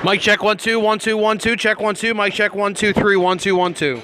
Mic check 1 2 1 2 1 2 check 1 2 mic check 1 2 3 1 2 1 2.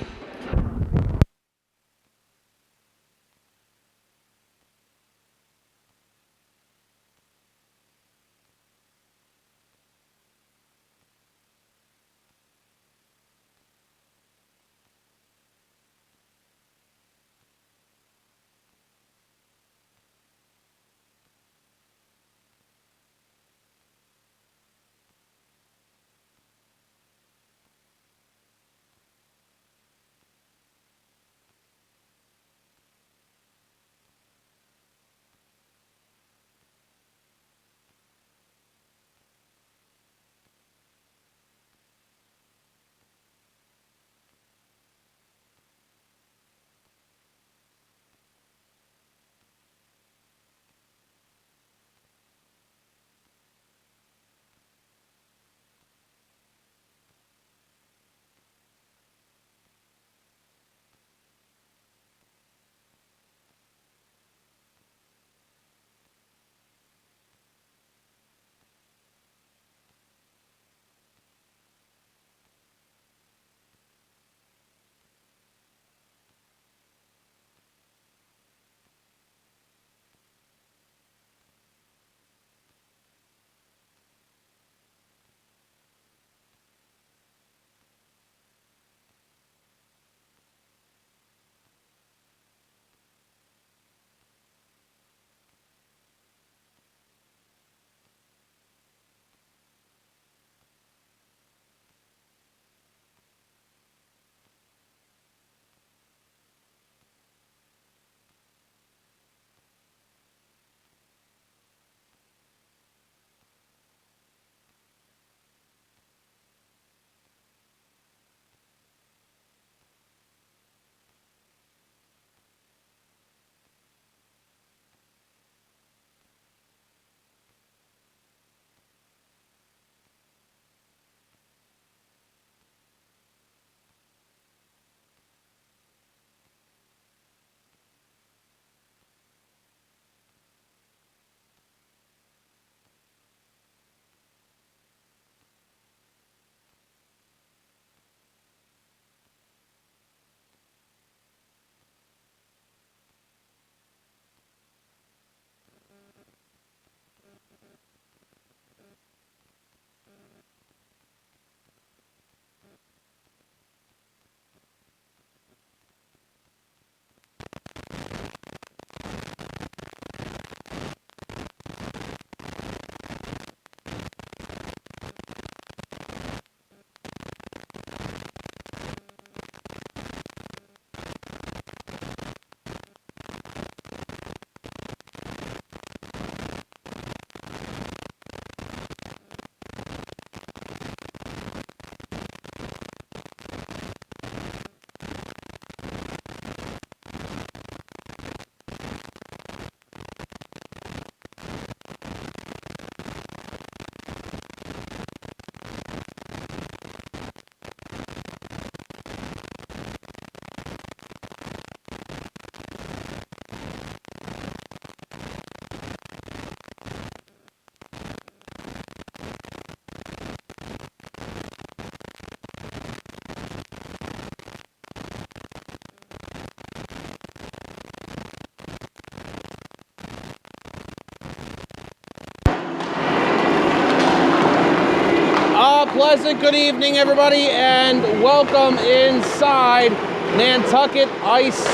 Pleasant good evening, everybody, and welcome inside Nantucket Ice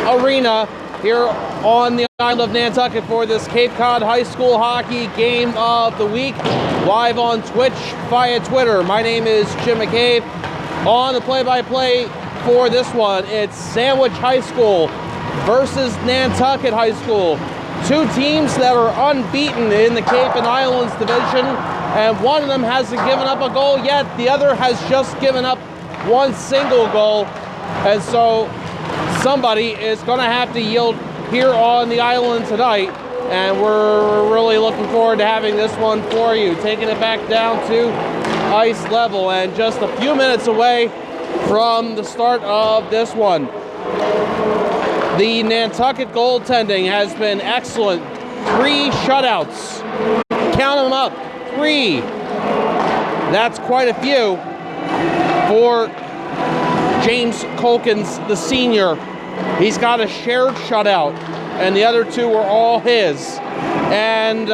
Arena here on the island of Nantucket for this Cape Cod High School Hockey Game of the Week, live on Twitch via Twitter. My name is Jim McCabe. On the play-by-play for this one, it's Sandwich High School versus Nantucket High School. Two teams that are unbeaten in the Cape and Islands division, and one of them hasn't given up a goal yet. The other has just given up one single goal. And so somebody is going to have to yield here on the island tonight. And we're really looking forward to having this one for you. Taking it back down to ice level and just a few minutes away from the start of this one. The Nantucket goaltending has been excellent. 3 shutouts. Count them up. 3. That's quite a few for James Colkins, the senior. He's got a shared shutout, and the other two were all his. And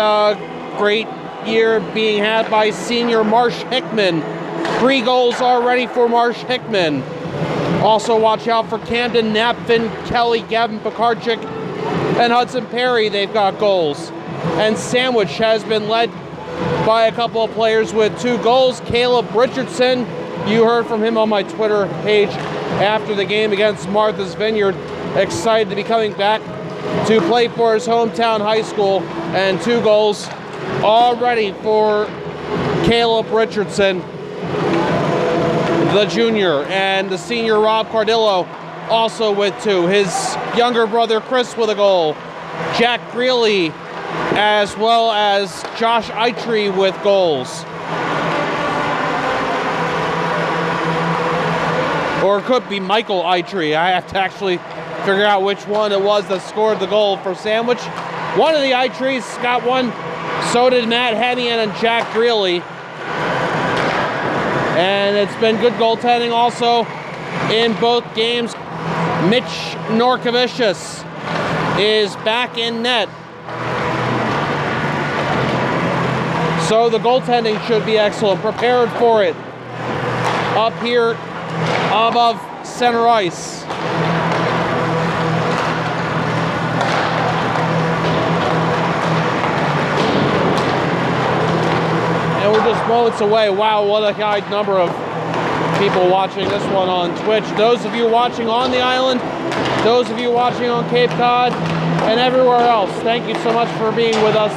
great year being had by senior Marsh Hickman. 3 goals already for Marsh Hickman. Also watch out for Camden, Napfin, Kelly, Gavin Pekarczyk, and Hudson Perry. They've got goals. And Sandwich has been led by a couple of players with 2 goals. Caleb Richardson, you heard from him on my Twitter page after the game against Martha's Vineyard. Excited to be coming back to play for his hometown high school. And 2 goals already for Caleb Richardson, the junior. And the senior Rob Cardillo also with 2. His younger brother Chris with a goal. Jack Greeley, as well as Josh Eitry with goals. Or it could be Michael Eitry. I have to actually figure out which one it was that scored the goal for Sandwich. One of the Eitrys got one. So did Matt Hennian and Jack Greeley. And it's been good goaltending also in both games. Mitch Norkovicius is back in net. So the goaltending should be excellent. Prepared for it up here above center ice. And we're just moments away. Wow, what a high number of people watching this one on Twitch. Those of you watching on the island, those of you watching on Cape Cod, and everywhere else, thank you so much for being with us,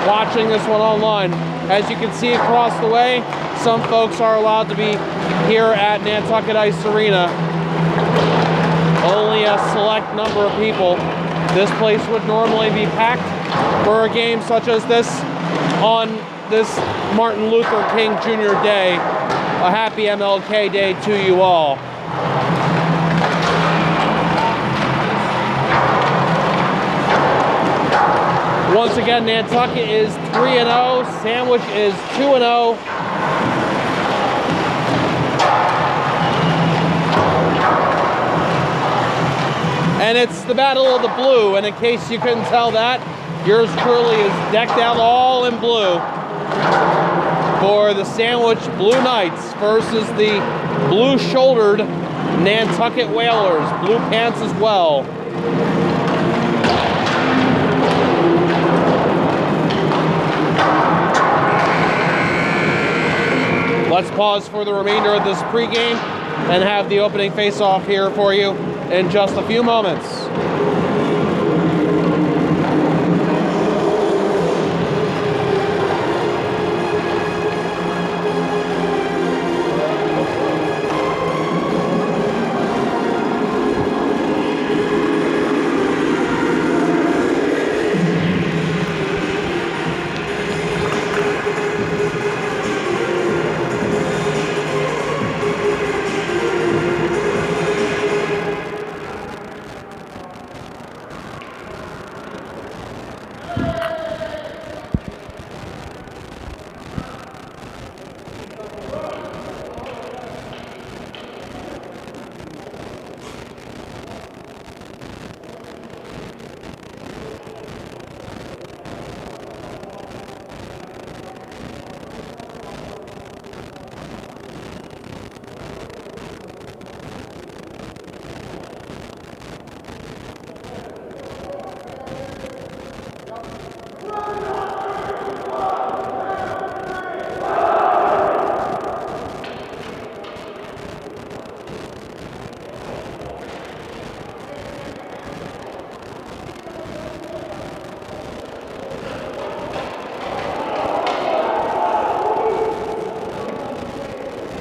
watching this one online. As you can see across the way, some folks are allowed to be here at Nantucket Ice Arena. Only a select number of people. This place would normally be packed for a game such as this on this Martin Luther King Jr. Day. A happy MLK Day to you all. Once again, Nantucket is 3-0. Sandwich is 2-0. And it's the Battle of the Blue, and in case you couldn't tell that, yours truly is decked out all in blue for the Sandwich Blue Knights versus the blue-shouldered Nantucket Whalers. Blue pants as well. Let's pause for the remainder of this pregame and have the opening face-off here for you in just a few moments.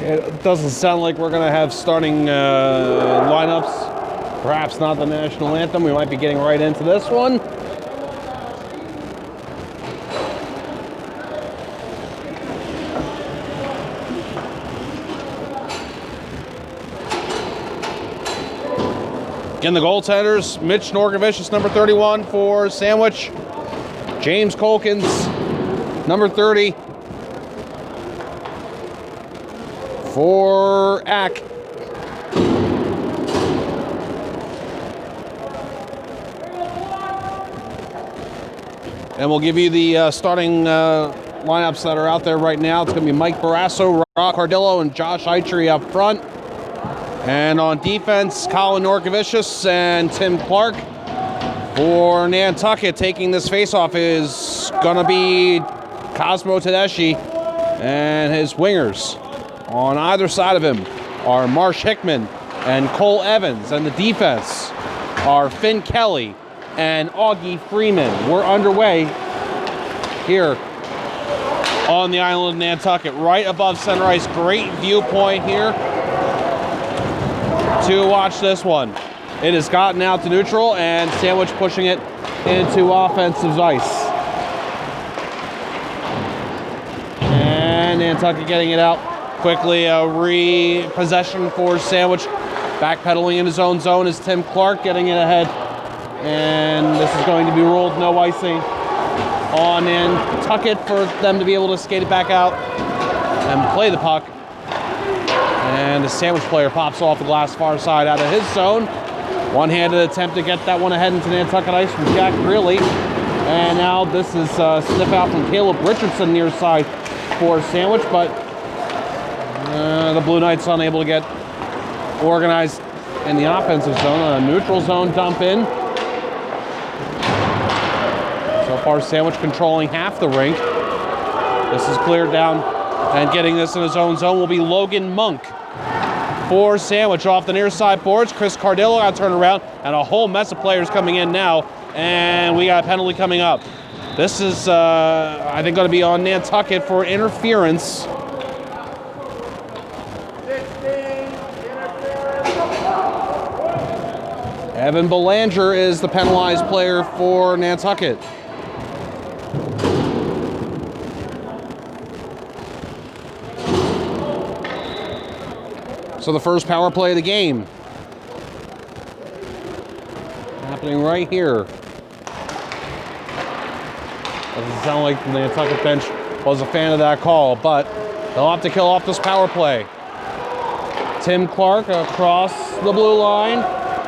It doesn't sound like we're going to have starting lineups. Perhaps not the national anthem. We might be getting right into this one. Again, the goaltenders, Mitch Norkovicius, number 31 for Sandwich. James Colkins, Number 30 for Ack. And we'll give you the starting lineups that are out there right now. It's going to be Mike Barrasso, Rob Cardillo, and Josh Eitri up front. And on defense, Colin Norkovicius and Tim Clark. For Nantucket, taking this faceoff is going to be Cosmo Tedeschi, and his wingers on either side of him are Marsh Hickman and Cole Evans, and the defense are Finn Kelly and Augie Freeman. We're underway here on the island of Nantucket, right above center ice. Great viewpoint here to watch this one. It has gotten out to neutral, and Sandwich pushing it into offensive ice. And Nantucket getting it out quickly. A repossession for Sandwich. Backpedaling in his own zone is Tim Clark getting it ahead. And this is going to be ruled no icing on Nantucket for them to be able to skate it back out and play the puck. And the Sandwich player pops off the glass far side out of his zone. One-handed attempt to get that one ahead into Nantucket ice from Jack Greeley. And now this is a sniff out from Caleb Richardson near side for Sandwich, but the Blue Knights unable to get organized in the offensive zone. A neutral zone dump in. So far, Sandwich controlling half the rink. This is cleared down, and getting this in his own zone will be Logan Monk. For Sandwich off the near side boards. Chris Cardillo got turned around, and a whole mess of players coming in now, and we got a penalty coming up. This is, I think, going to be on Nantucket for interference. Evan Belanger is the penalized player for Nantucket. So the first power play of the game happening right here. Doesn't sound like the Nantucket bench was a fan of that call, but they'll have to kill off this power play. Tim Clark across the blue line,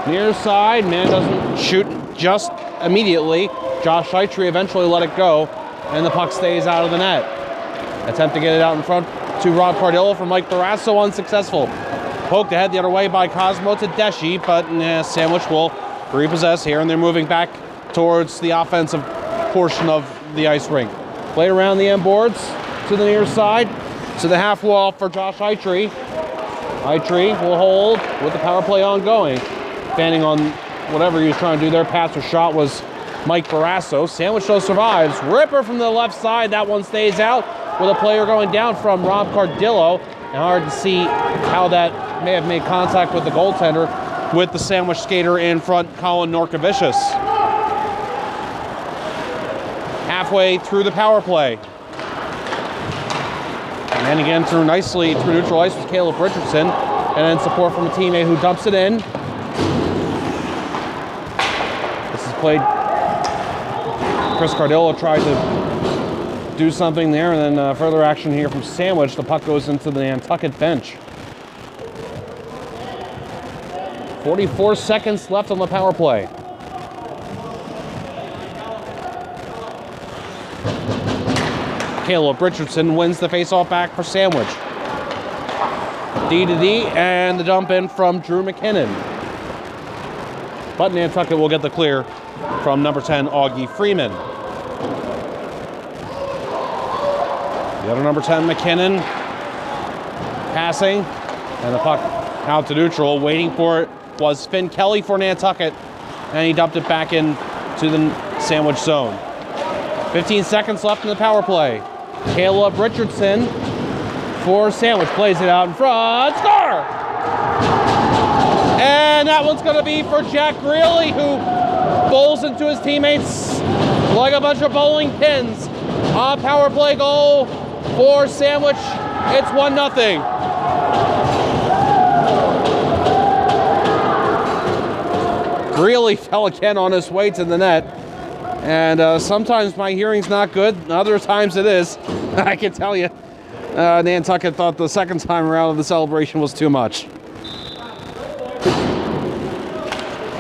near side. Man doesn't shoot just immediately. Josh Eitri eventually let it go, and the puck stays out of the net. Attempt to get it out in front to Rob Cardillo from Mike Barrasso, unsuccessful. Poked ahead the other way by Cosmo Tedeschi, but Sandwich will repossess here, and they're moving back towards the offensive portion of the ice rink. Play around the end boards to the near side, to the half wall for Josh Eitri. Eitri will hold with the power play ongoing. Fanning on whatever he was trying to do there. Pass or shot was Mike Barrasso. Sandwich though survives. Ripper from the left side. That one stays out with a player going down from Rob Cardillo. And hard to see how that may have made contact with the goaltender, with the Sandwich skater in front, Colin Norkovicius. Halfway through the power play. And then again through nicely through neutral ice with Caleb Richardson. And then support from a teammate who dumps it in. This is played. Chris Cardillo tried to do something there, and then further action here from Sandwich. The puck goes into the Nantucket bench. 44 seconds left on the power play. Caleb Richardson wins the faceoff back for Sandwich. D to D, and the dump in from Drew McKinnon. But Nantucket will get the clear from number 10, Augie Freeman. The other number 10, McKinnon, passing, and the puck out to neutral. Waiting for it was Finn Kelly for Nantucket, and he dumped it back in to the Sandwich zone. 15 seconds left in the power play. Caleb Richardson for Sandwich plays it out in front. Score! And that one's going to be for Jack Greeley, who bowls into his teammates like a bunch of bowling pins. A power play goal for Sandwich. It's 1-0. Greeley fell again on his way to the net. And sometimes my hearing's not good, other times it is. I can tell you. Nantucket thought the second time around of the celebration was too much.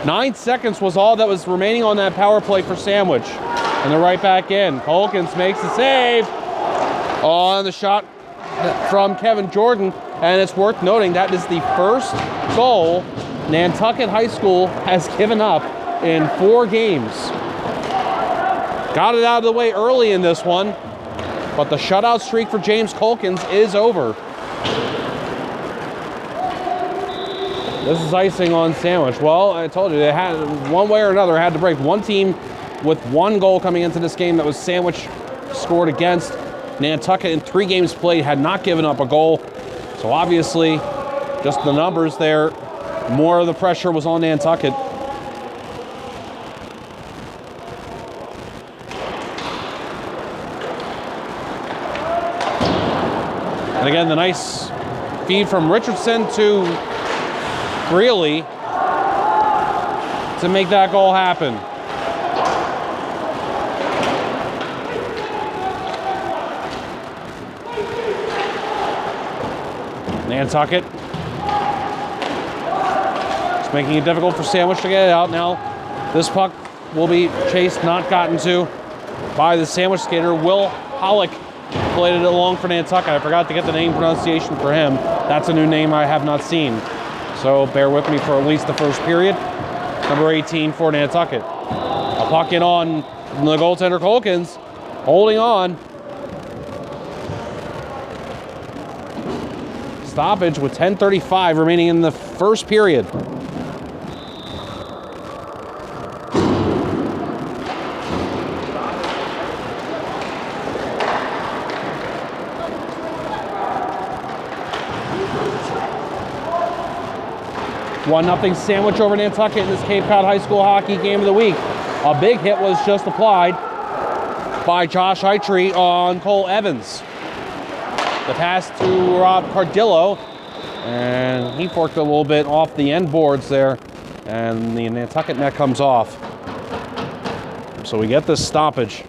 9 seconds was all that was remaining on that power play for Sandwich. And they're right back in. Colkins makes the save on the shot from Kevin Jordan. And it's worth noting that is the first goal Nantucket High School has given up in 4 games. Got it out of the way early in this one, but the shutout streak for James Colkins is over. This is icing on Sandwich. Well, I told you, they had, one way or another, had to break. One team with 1 goal coming into this game that was Sandwich scored against. Nantucket in 3 games played had not given up a goal. So obviously, just the numbers there, more of the pressure was on Nantucket. And again, the nice feed from Richardson to Greeley to make that goal happen. Nantucket it's making it difficult for Sandwich to get it out. Now this puck will be chased, not gotten to by the Sandwich skater. Will Hollick played it along for Nantucket. I forgot to get the name pronunciation for him. That's a new name I have not seen. So bear with me for at least the first period. Number 18 for Nantucket. A puck in on the goaltender Colkins, holding on. Stoppage with 10:35 remaining in the first period. One nothing Sandwich over Nantucket in this Cape Cod High School Hockey Game of the Week. A big hit was just applied by Josh Heitree on Cole Evans. The pass to Rob Cardillo, and he forked a little bit off the end boards there, and the Nantucket net comes off. So we get this stoppage.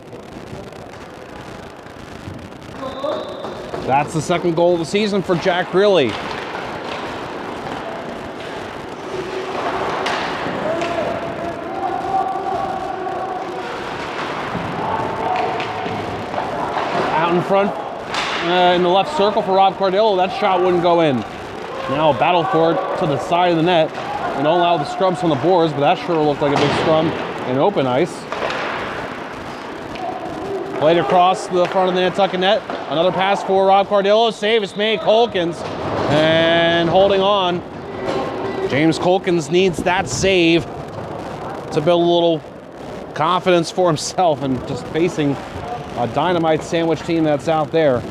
That's the second goal of the season for Jack Greeley. Out in front, in the left circle for Rob Cardillo, that shot wouldn't go in. Now a battle for it to the side of the net, and don't allow the scrums from the boards, but that sure looked like a big scrum in open ice. Played across the front of the Nantucket net. Another pass for Rob Cardillo. Save is made. Colkins and holding on. James Colkins needs that save to build a little confidence for himself and just facing a dynamite Sandwich team that's out there.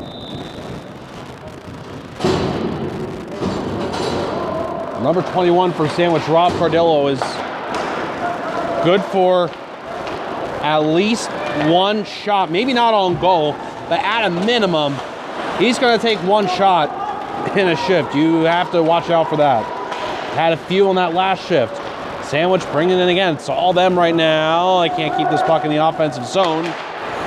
Number 21 for Sandwich, Rob Cardillo, is good for at least 1 shot. Maybe not on goal, but at a minimum, he's going to take 1 shot in a shift. You have to watch out for that. Had a few on that last shift. Sandwich bringing it again. It's all them right now. I can't keep this puck in the offensive zone.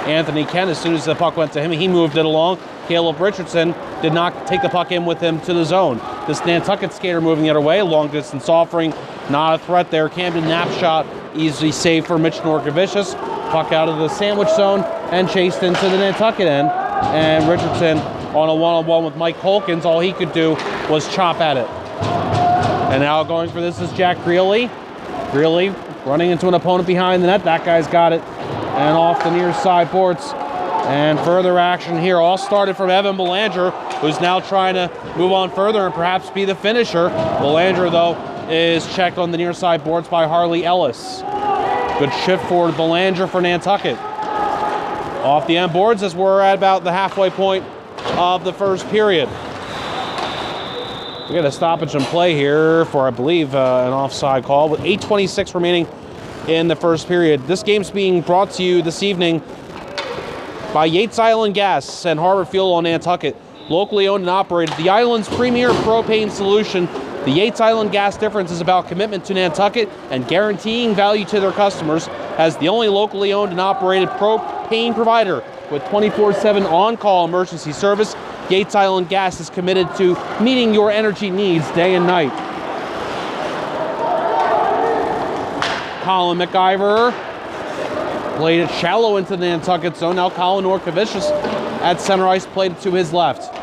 Anthony Kent, as soon as the puck went to him, he moved it along. Caleb Richardson did not take the puck in with him to the zone. This Nantucket skater moving it away. Long distance offering, not a threat there. Camden Knapp shot, easily saved for Mitch Norkovicius. Puck out of the Sandwich zone and chased into the Nantucket end. And Richardson on a one-on-one with Mike Colkins. All he could do was chop at it. And now going for this is Jack Greeley. Greeley running into an opponent behind the net. That guy's got it. And off the near side boards. And further action here. All started from Evan Belanger, who's now trying to move on further and perhaps be the finisher. Belanger, though, is checked on the near side boards by Harley Ellis. Good shift for Belanger for Nantucket. Off the end boards as we're at about the halfway point of the first period. We got a stoppage in play here for, I believe, an offside call with 8:26 remaining in the first period. This game's being brought to you this evening by Yates Island Gas and Harbor Fuel on Nantucket. Locally owned and operated, the island's premier propane solution The Yates Island Gas difference is about commitment to Nantucket and guaranteeing value to their customers as the only locally owned and operated propane provider with 24/7 on-call emergency service. Yates Island Gas is committed to meeting your energy needs day and night. Colin McIver played it shallow into the Nantucket zone. Now Colin Norkovicius at center ice played it to his left.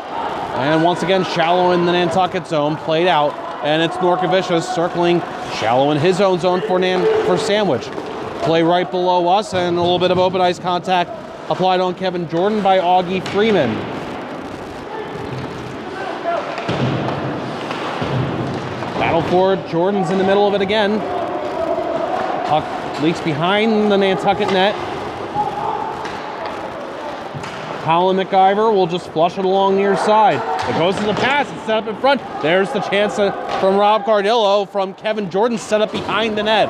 And once again, shallow in the Nantucket zone, played out. And it's Norkovicius circling shallow in his own zone for Sandwich. Play right below us, and a little bit of open ice contact applied on Kevin Jordan by Augie Freeman. Battle for it. Jordan's in the middle of it again. Puck leaks behind the Nantucket net. Colin McIver will just flush it along near side. It goes to the pass. It's set up in front. There's the chance from Rob Cardillo from Kevin Jordan set up behind the net.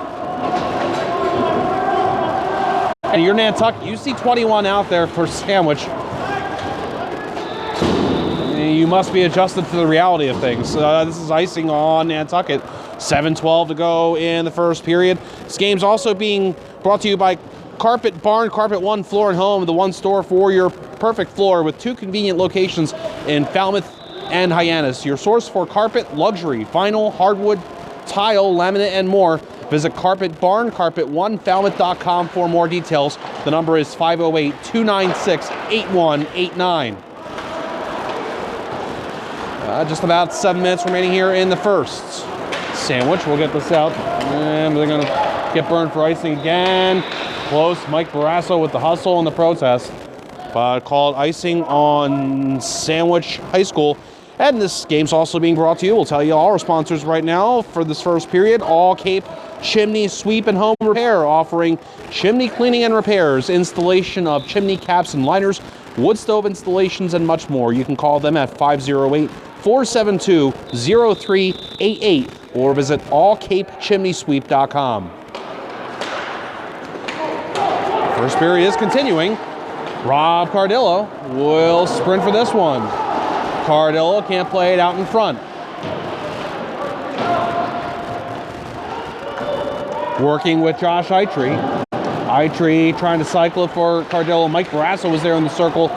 And you're Nantucket. You see 21 out there for Sandwich. You must be adjusted to the reality of things. This is icing on Nantucket. 7:12 to go in the first period. This game's also being brought to you by Carpet Barn, Carpet One Floor and Home, the one store for your perfect floor with 2 convenient locations in Falmouth and Hyannis. Your source for carpet, luxury, vinyl, hardwood, tile, laminate, and more. Visit Carpet Barn, carpet1falmouth.com for more details. The number is 508-296-8189. Just about 7 minutes remaining here in the first. Sandwich will get this out, and they're going to get burned for icing again. Close. Mike Barrasso with the hustle and the protest. Called icing on Sandwich High School. And this game's also being brought to you. We'll tell you all our sponsors right now for this first period. All Cape Chimney Sweep and Home Repair, offering chimney cleaning and repairs, installation of chimney caps and liners, wood stove installations, and much more. You can call them at 508-472-0388 or visit allcapechimneysweep.com. First period is continuing. Rob Cardillo will sprint for this one. Cardillo can't play it out in front. Working with Josh Eitri. Eitri trying to cycle it for Cardillo. Mike Barrasso was there in the circle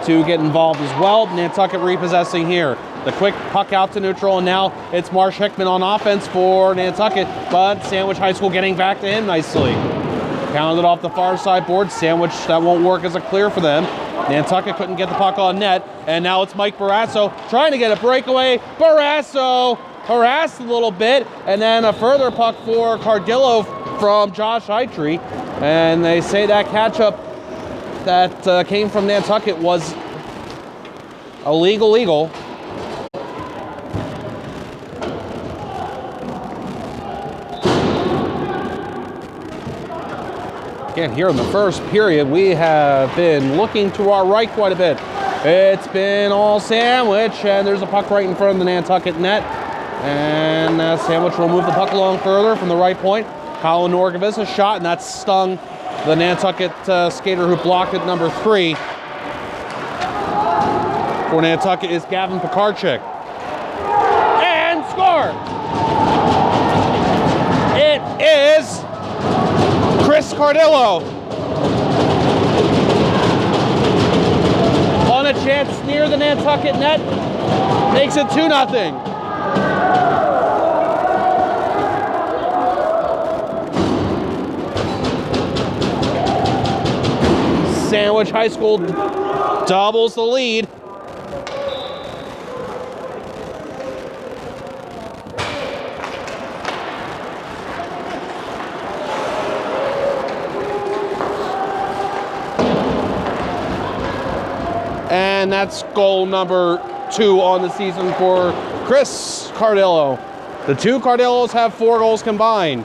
to get involved as well. Nantucket repossessing here. The quick puck out to neutral, and now it's Marsh Hickman on offense for Nantucket, but Sandwich High School getting back to him nicely. Pounded off the far side board. Sandwich, that won't work as a clear for them. Nantucket couldn't get the puck on net, and now it's Mike Barrasso trying to get a breakaway. Barrasso harassed a little bit, and then a further puck for Cardillo from Josh Eitri. And they say that catch-up that came from Nantucket was illegal. Again, here in the first period, we have been looking to our right quite a bit. It's been all Sandwich, and there's a puck right in front of the Nantucket net. And Sandwich will move the puck along further from the right point. Colin Norkovicius shot, and that stung the Nantucket skater who blocked it, number 3. For Nantucket is Gavin Pekarczyk. And score! It is Chris Cardillo. On a chance near the Nantucket net, makes it 2-0. Sandwich High School doubles the lead. And that's goal number 2 on the season for Chris Cardillo. The 2 Cardillos have 4 goals combined.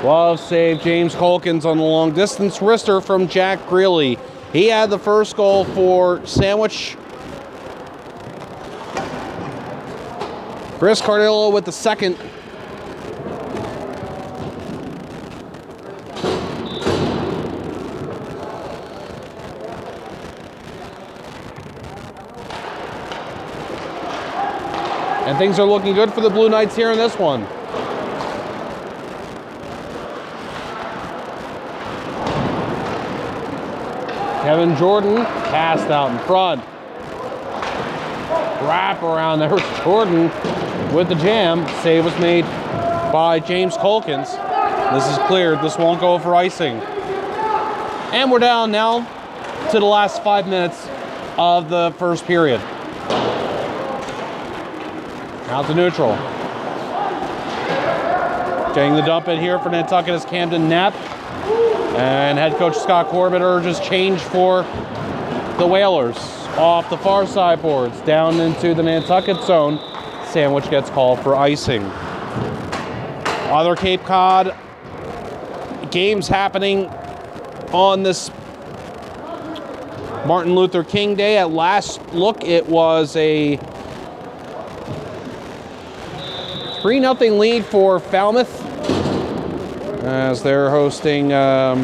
Glove save, James Colkins on the long distance wrister from Jack Greeley. He had the first goal for Sandwich. Chris Cardillo with the second. And things are looking good for the Blue Knights here in this one. Kevin Jordan, cast out in front. Wrap around there was Jordan with the jam. Save was made by James Colkins. This is cleared. This won't go for icing. And we're down now to the last 5 minutes of the first period. Out to neutral. Getting the dump in here for Nantucket is Camden Knapp. And head coach Scott Corbett urges change for the Whalers. Off the far side boards, down into the Nantucket zone. Sandwich gets called for icing. Other Cape Cod games happening on this Martin Luther King Day. At last look, it was a 3-0 lead for Falmouth as they're hosting, they're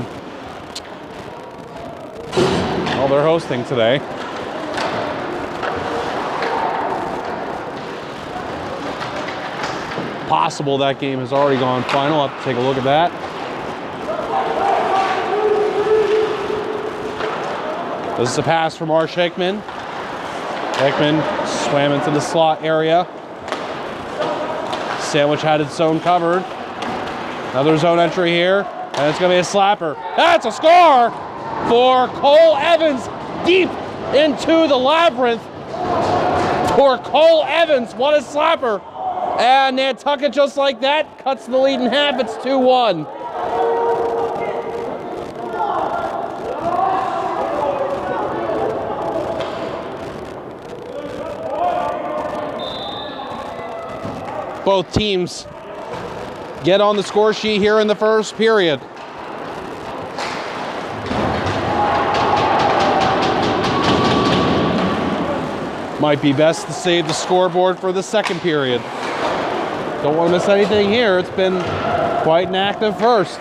hosting today. Possible that game has already gone final. I'll have to take a look at that. This is a pass from Marsh Hickman. Hickman swam into the slot area. Sandwich had its zone covered. Another zone entry here, and it's going to be a slapper. That's a score for Cole Evans, deep into the labyrinth. For Cole Evans, what a slapper. And Nantucket, just like that, cuts the lead in half. It's 2-1. Both teams get on the score sheet here in the first period. Might be best to save the scoreboard for the second period. Don't want to miss anything here. It's been quite an active first.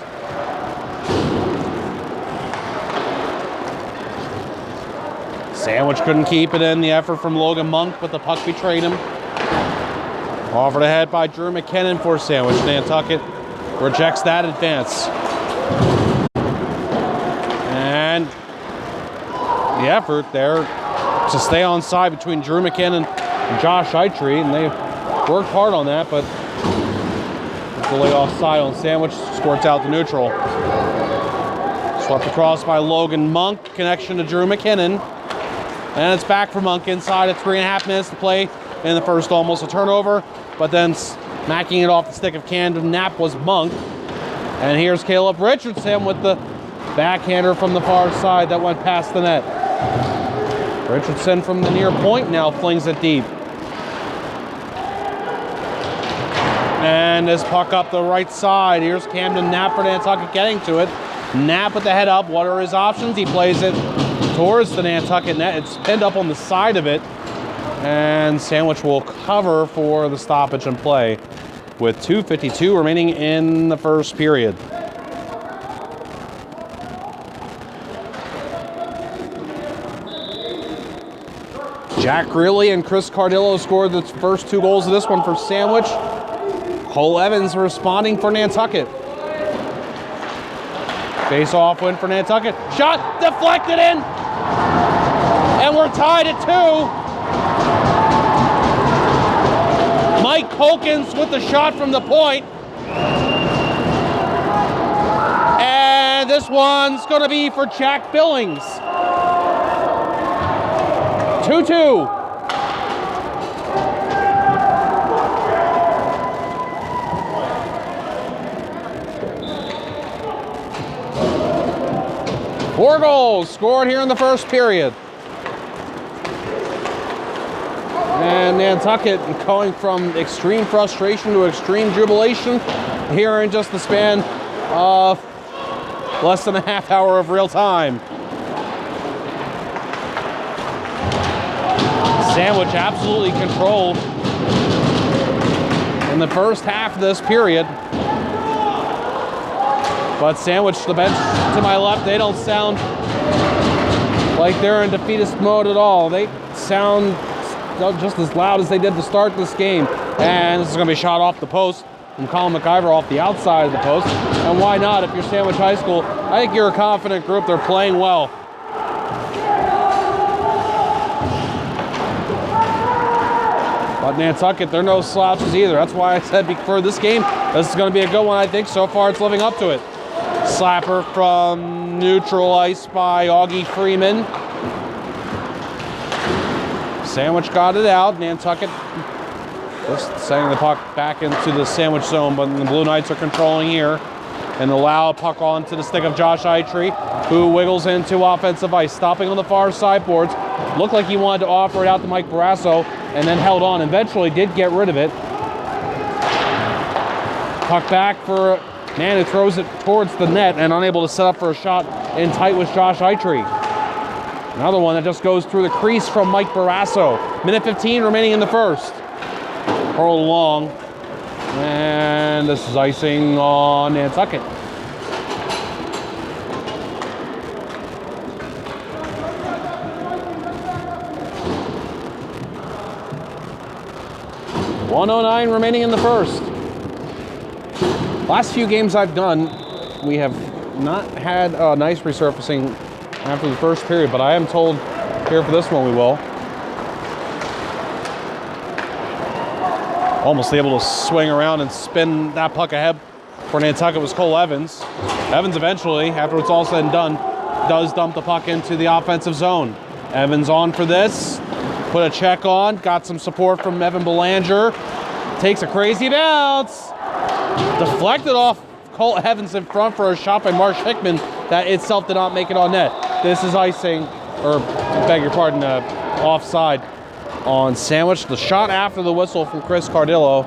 Sandwich couldn't keep it in. The effort from Logan Monk, but the puck betrayed him. Offered ahead by Drew McKinnon for Sandwich. Nantucket rejects that advance. And the effort there to stay on side between Drew McKinnon and Josh Eitry, and they worked hard on that, but fully offside on Sandwich, squirts out the neutral. Swept across by Logan Monk, connection to Drew McKinnon. And it's back for Monk inside at 3.5 minutes to play in the first, almost a turnover, but then smacking it off the stick of Camden Knapp was Monk. And here's Caleb Richardson with the backhander from the far side that went past the net. Richardson from the near point now flings it deep. And this puck up the right side. Here's Camden Knapp for Nantucket getting to it. Knapp with the head up. What are his options? He plays it towards the Nantucket net. It's pinned up on the side of it. And Sandwich will cover for the stoppage and play with 2:52 remaining in the first period. Jack Greeley and Chris Cardillo scored the first 2 goals of this one for Sandwich. Cole Evans responding for Nantucket. Face-off win for Nantucket. Shot deflected in. And we're tied at 2. Mike Colkins with the shot from the point. And this one's going to be for Jack Billings. 2-2. Four goals scored here in the first period. And Nantucket going from extreme frustration to extreme jubilation here in just the span of less than a half hour of real time. Sandwich absolutely controlled in the first half of this period. But Sandwich, the bench to my left, they don't sound like they're in defeatist mode at all. They sound just as loud as they did to start this game. And this is going to be shot off the post from Colin McIver off the outside of the post. And why not? If you're Sandwich High School, I think you're a confident group. They're playing well. But Nantucket, they're no slouches either. That's why I said before this game, this is going to be a good one, I think. So far, it's living up to it. Slapper from neutral ice by Augie Freeman. Sandwich got it out. Nantucket just sending the puck back into the Sandwich zone, but the Blue Knights are controlling here. And allow a puck onto the stick of Josh Eitri, who wiggles into offensive ice, stopping on the far side boards. Looked like he wanted to offer it out to Mike Barrasso, and then held on. Eventually did get rid of it. Puck back for man who throws it towards the net and unable to set up for a shot in tight with Josh Eitri. Another one that just goes through the crease from Mike Barrasso. Minute 15 remaining in the first. Hurled along. And this is icing on Nantucket. .109 remaining in the first. Last few games I've done, we have not had nice resurfacing after the first period, but I am told here for this one we will. Almost able to swing around and spin that puck ahead for Nantucket was Cole Evans. Evans eventually, after it's all said and done, does dump the puck into the offensive zone. Evans on for this. Put a check on. Got some support from Evan Belanger. Takes a crazy bounce. Deflected off Cole Evans in front for a shot by Marsh Hickman that itself did not make it on net. This is icing, or beg your pardon, offside on Sandwich. The shot after the whistle from Chris Cardillo,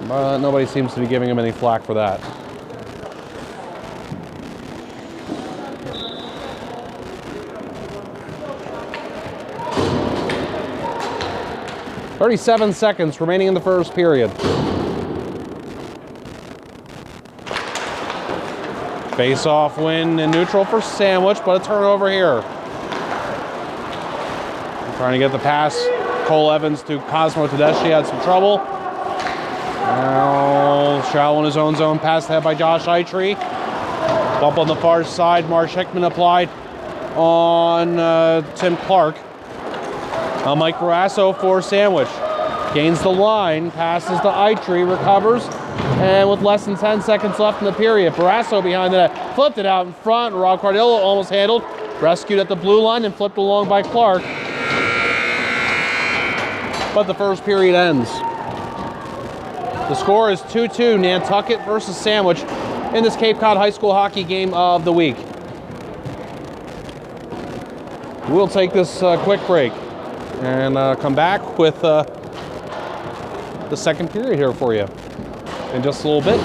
but nobody seems to be giving him any flack for that. .37 seconds remaining in the first period. Face-off win in neutral for Sandwich, but a turnover here. Trying to get the pass. Cole Evans to Cosmo Tedeschi had some trouble. Now shallow in his own zone, passed ahead by Josh Eitri. Bump on the far side. Marsh Hickman applied on Tim Clark. Now Mike Barrasso for Sandwich. Gains the line, passes to Eitri, recovers, and with less than 10 seconds left in the period, Barrasso behind the net, flipped it out in front. Rob Cardillo almost handled, rescued at the blue line and flipped along by Clark. But the first period ends. The score is 2-2, Nantucket versus Sandwich in this Cape Cod High School hockey game of the week. We'll take this quick break and come back with the second period here for you in just a little bit.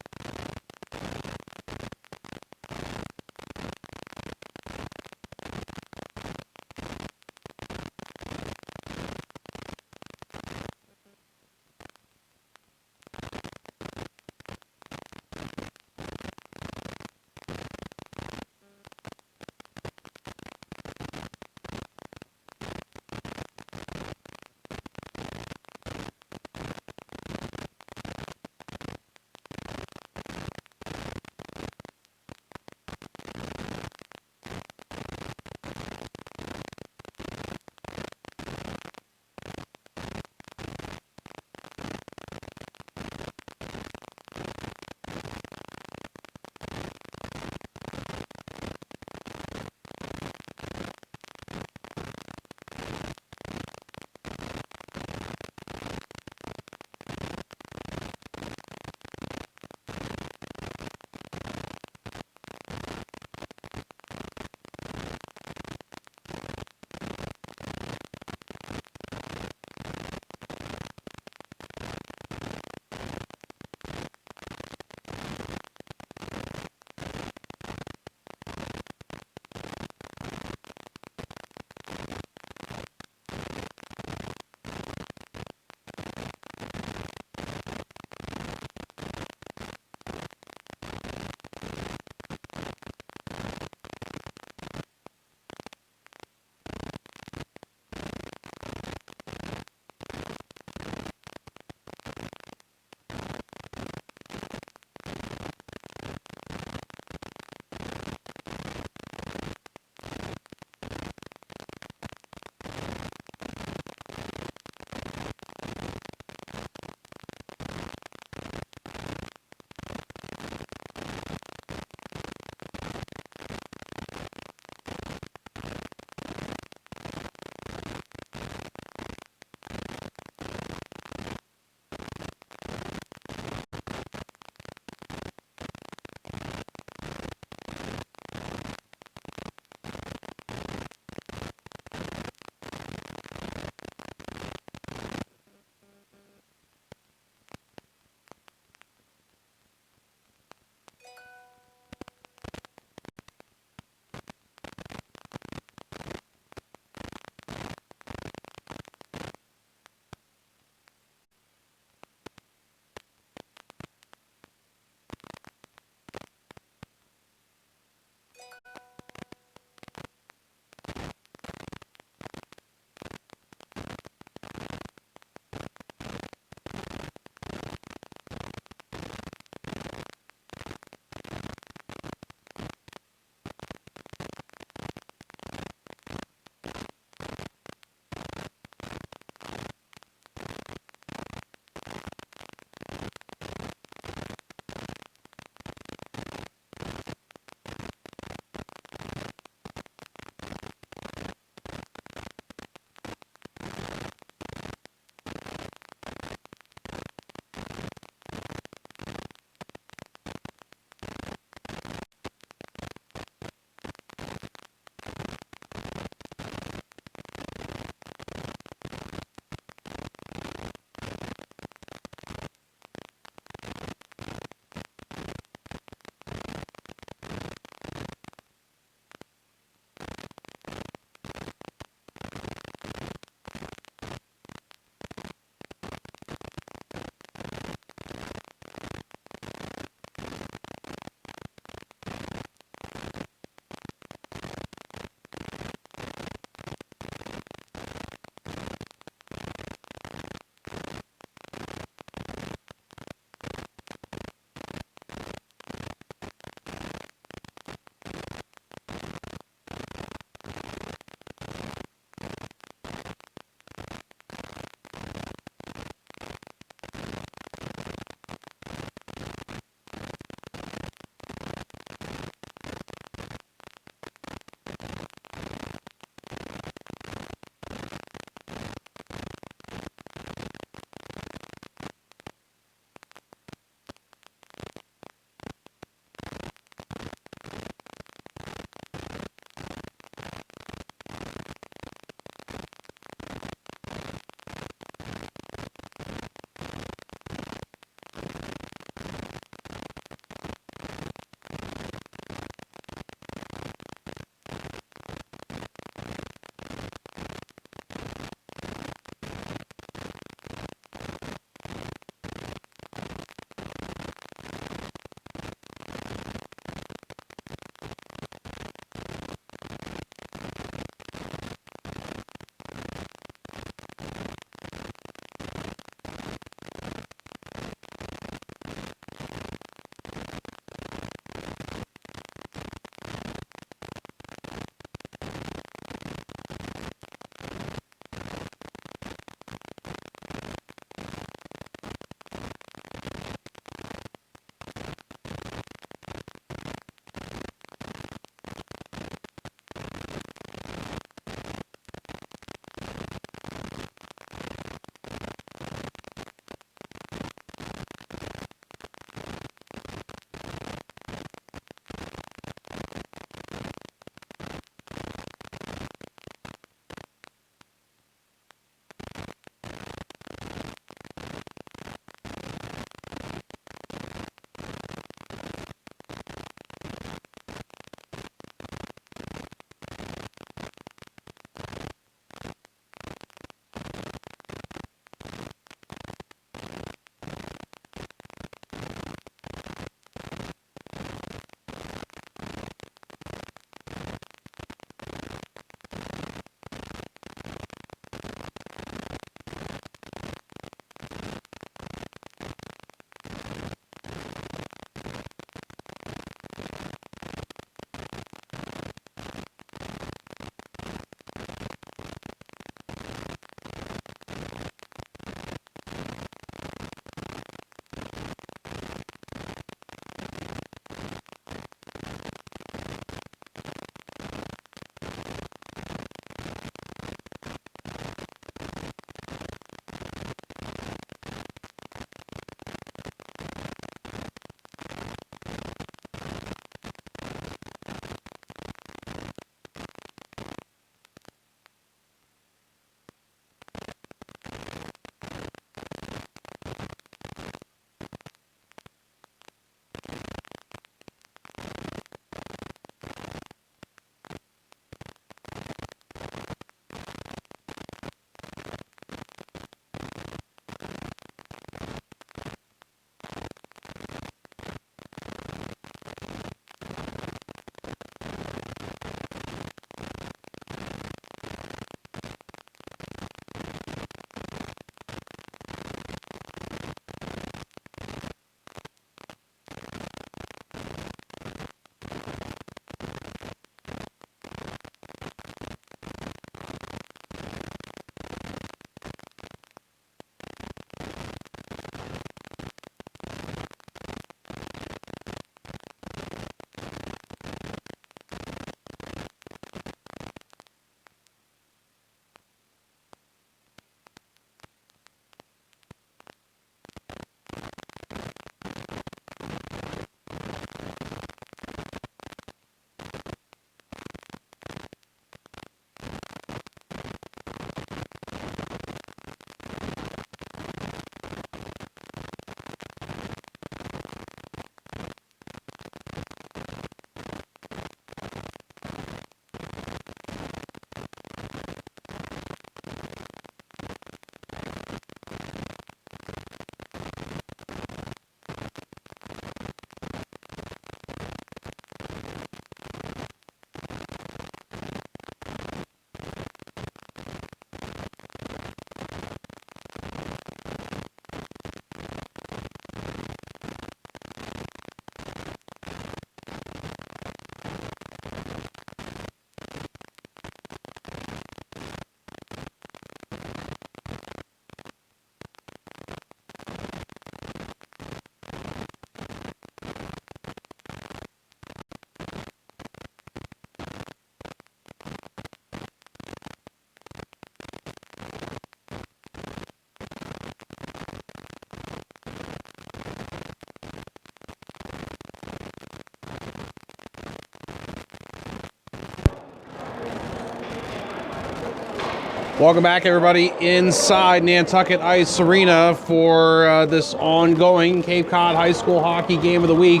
Welcome back, everybody, inside Nantucket Ice Arena for this ongoing Cape Cod High School Hockey Game of the Week.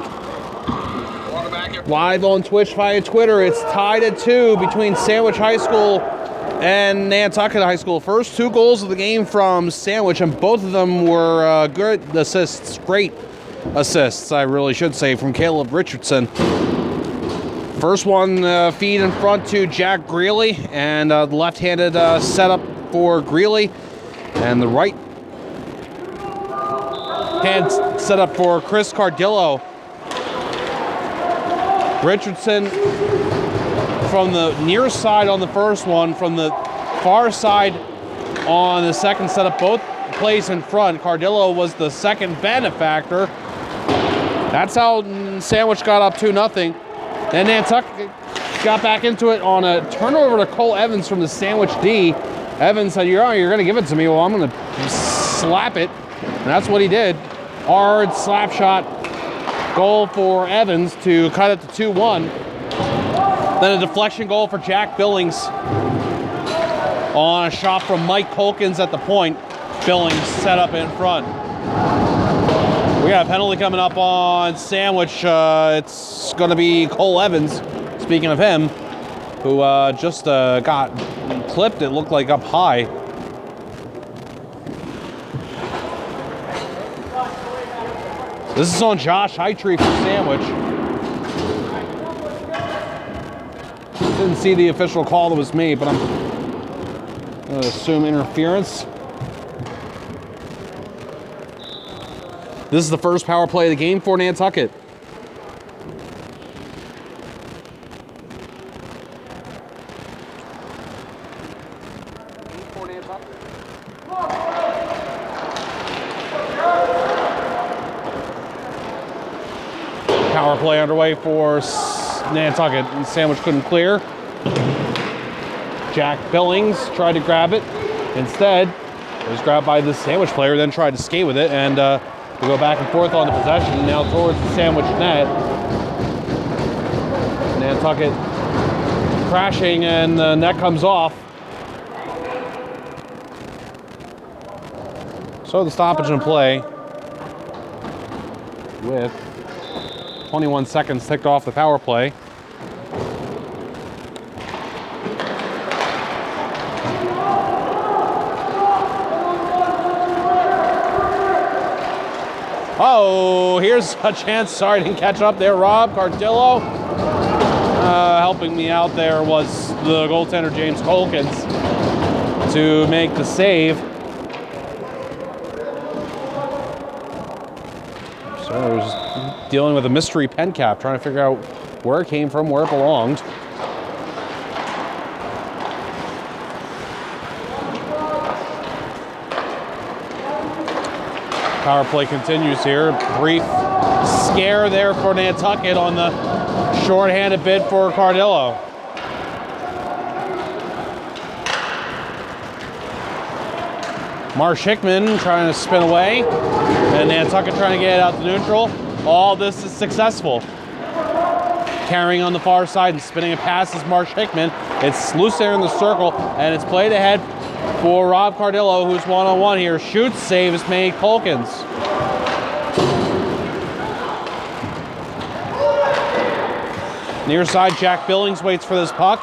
Live on Twitch via Twitter, it's tied at 2 between Sandwich High School and Nantucket High School. First 2 goals of the game from Sandwich, and both of them were good assists, great assists, I really should say, from Caleb Richardson. First one, feed in front to Jack Greeley, and the left-handed setup for Greeley, and the right-hand setup for Chris Cardillo. Richardson from the near side on the first one, from the far side on the second setup, both plays in front. Cardillo was the second benefactor. That's how Sandwich got up 2-0. Then Nantucket got back into it on a turnover to Cole Evans from the Sandwich D. Evans said, you're going to give it to me. Well, I'm going to slap it. And that's what he did. Hard slap shot goal for Evans to cut it to 2-1. Then a deflection goal for Jack Billings on a shot from Mike Colkins at the point. Billings set up in front. We got a penalty coming up on Sandwich. It's going to be Cole Evans, speaking of him, who just got clipped, it looked like, up high. This is on Josh Hightree for Sandwich. Didn't see the official call that was made, but I'm going to assume interference. This is the first power play of the game for Nantucket. Power play underway for Nantucket, and Sandwich couldn't clear. Jack Billings tried to grab it. Instead, it was grabbed by the Sandwich player, then tried to skate with it, and we go back and forth on the possession, now towards the Sandwich net. Nantucket crashing, and the net comes off. So the stoppage in play with 21 seconds ticked off the power play. Oh, here's a chance. Sorry, didn't catch up there. Rob Cardillo. Helping me out there was the goaltender, James Colkins, to make the save. So I was just dealing with a mystery pen cap, trying to figure out where it came from, where it belonged. Power play continues here. Brief scare there for Nantucket on the shorthanded bid for Cardillo. Marsh Hickman trying to spin away, and Nantucket trying to get it out to neutral. All this is successful. Carrying on the far side and spinning it past is Marsh Hickman. It's loose there in the circle, and it's played ahead for Rob Cardillo, who's one-on-one here. Shoots, save is made, Colkins. Near side, Jack Billings waits for this puck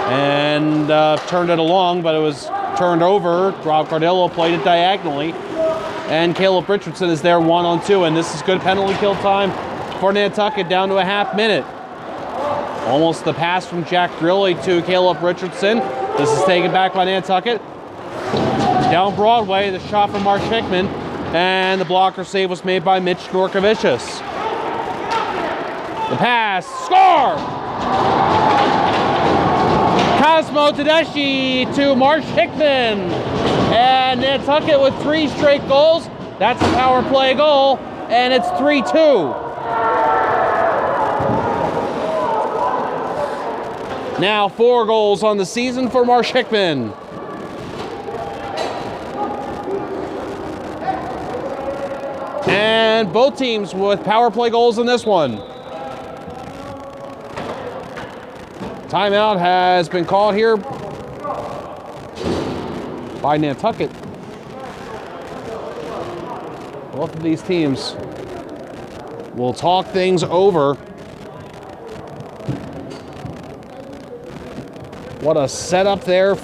and turned it along, but it was turned over. Rob Cardillo played it diagonally, and Caleb Richardson is there 1-on-2, and this is good penalty kill time for Nantucket, down to a half minute. Almost the pass from Jack Greeley to Caleb Richardson. This is taken back by Nantucket. Down Broadway, the shot from Marsh Hickman, and the blocker save was made by Mitch Norkovicius. The pass, score! Cosmo Tedeschi to Marsh Hickman. And Nantucket with 3 straight goals. That's a power play goal, and it's 3-2. Now 4 goals on the season for Marsh Hickman. And both teams with power play goals in this one. Timeout has been called here by Nantucket. Both of these teams will talk things over. What a setup there.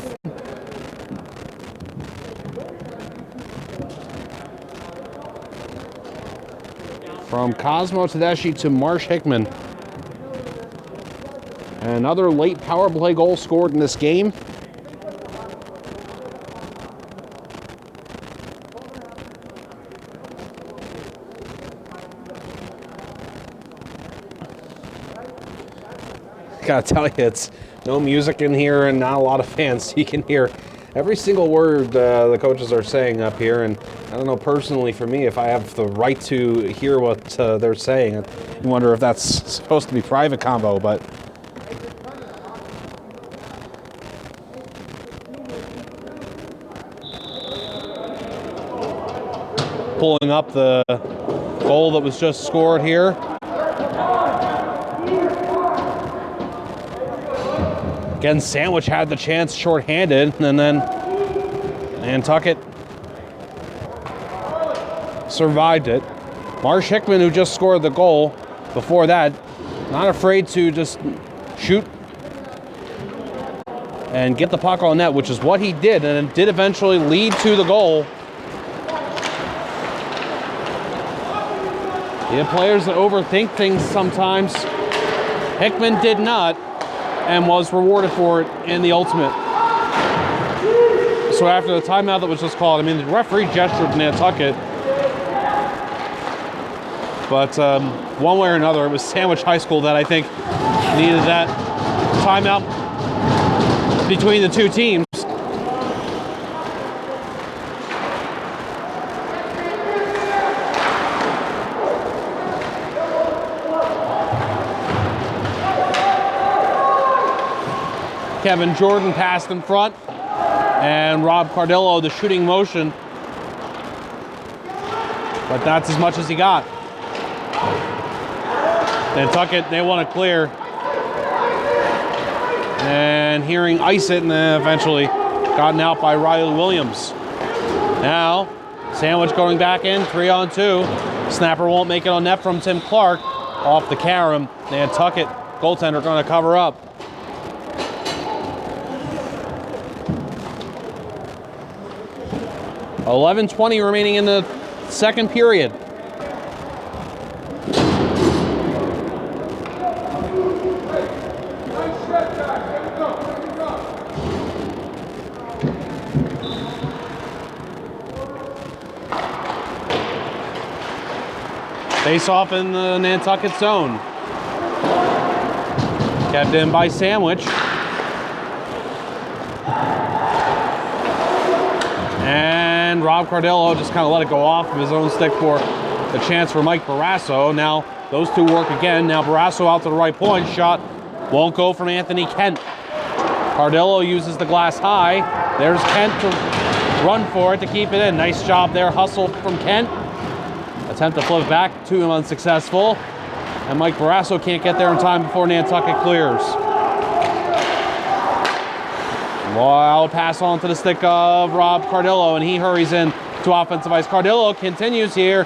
From Cosmo Tedeschi to Marsh Hickman. And another late power play goal scored in this game. Gotta tell you, it's no music in here and not a lot of fans. So you can hear every single word the coaches are saying up here. And I don't know personally for me if I have the right to hear what they're saying. I wonder if that's supposed to be private combo, but pulling up the goal that was just scored here. Again, Sandwich had the chance shorthanded, and then Nantucket survived it. Marsh Hickman, who just scored the goal before that, not afraid to just shoot and get the puck on net, which is what he did, and it did eventually lead to the goal. You have players that overthink things sometimes. Hickman did not, and was rewarded for it in the ultimate. So after the timeout that was just called, I mean, the referee gestured to Nantucket, but one way or another, it was Sandwich High School that I think needed that timeout between the two teams. Kevin Jordan passed in front, and Rob Cardillo the shooting motion, but that's as much as he got. Nantucket, they want to clear, and hearing ice it, and then eventually gotten out by Riley Williams. Now, Sandwich going back in, 3-on-2. Snapper won't make it on net from Tim Clark. Off the carom, Nantucket goaltender going to cover up. $11:20 remaining in the second period. Face off in the Nantucket zone. Kept in by Sandwich. And Rob Cardillo just kind of let it go off of his own stick for the chance for Mike Barrasso. Now those two work again. Now Barrasso out to the right point. Shot won't go from Anthony Kent. Cardillo uses the glass high. There's Kent to run for it to keep it in. Nice job there. Hustle from Kent. Attempt to flip back to him unsuccessful. And Mike Barrasso can't get there in time before Nantucket clears. Wild pass on to the stick of Rob Cardillo, and he hurries in to offensive ice. Cardillo continues here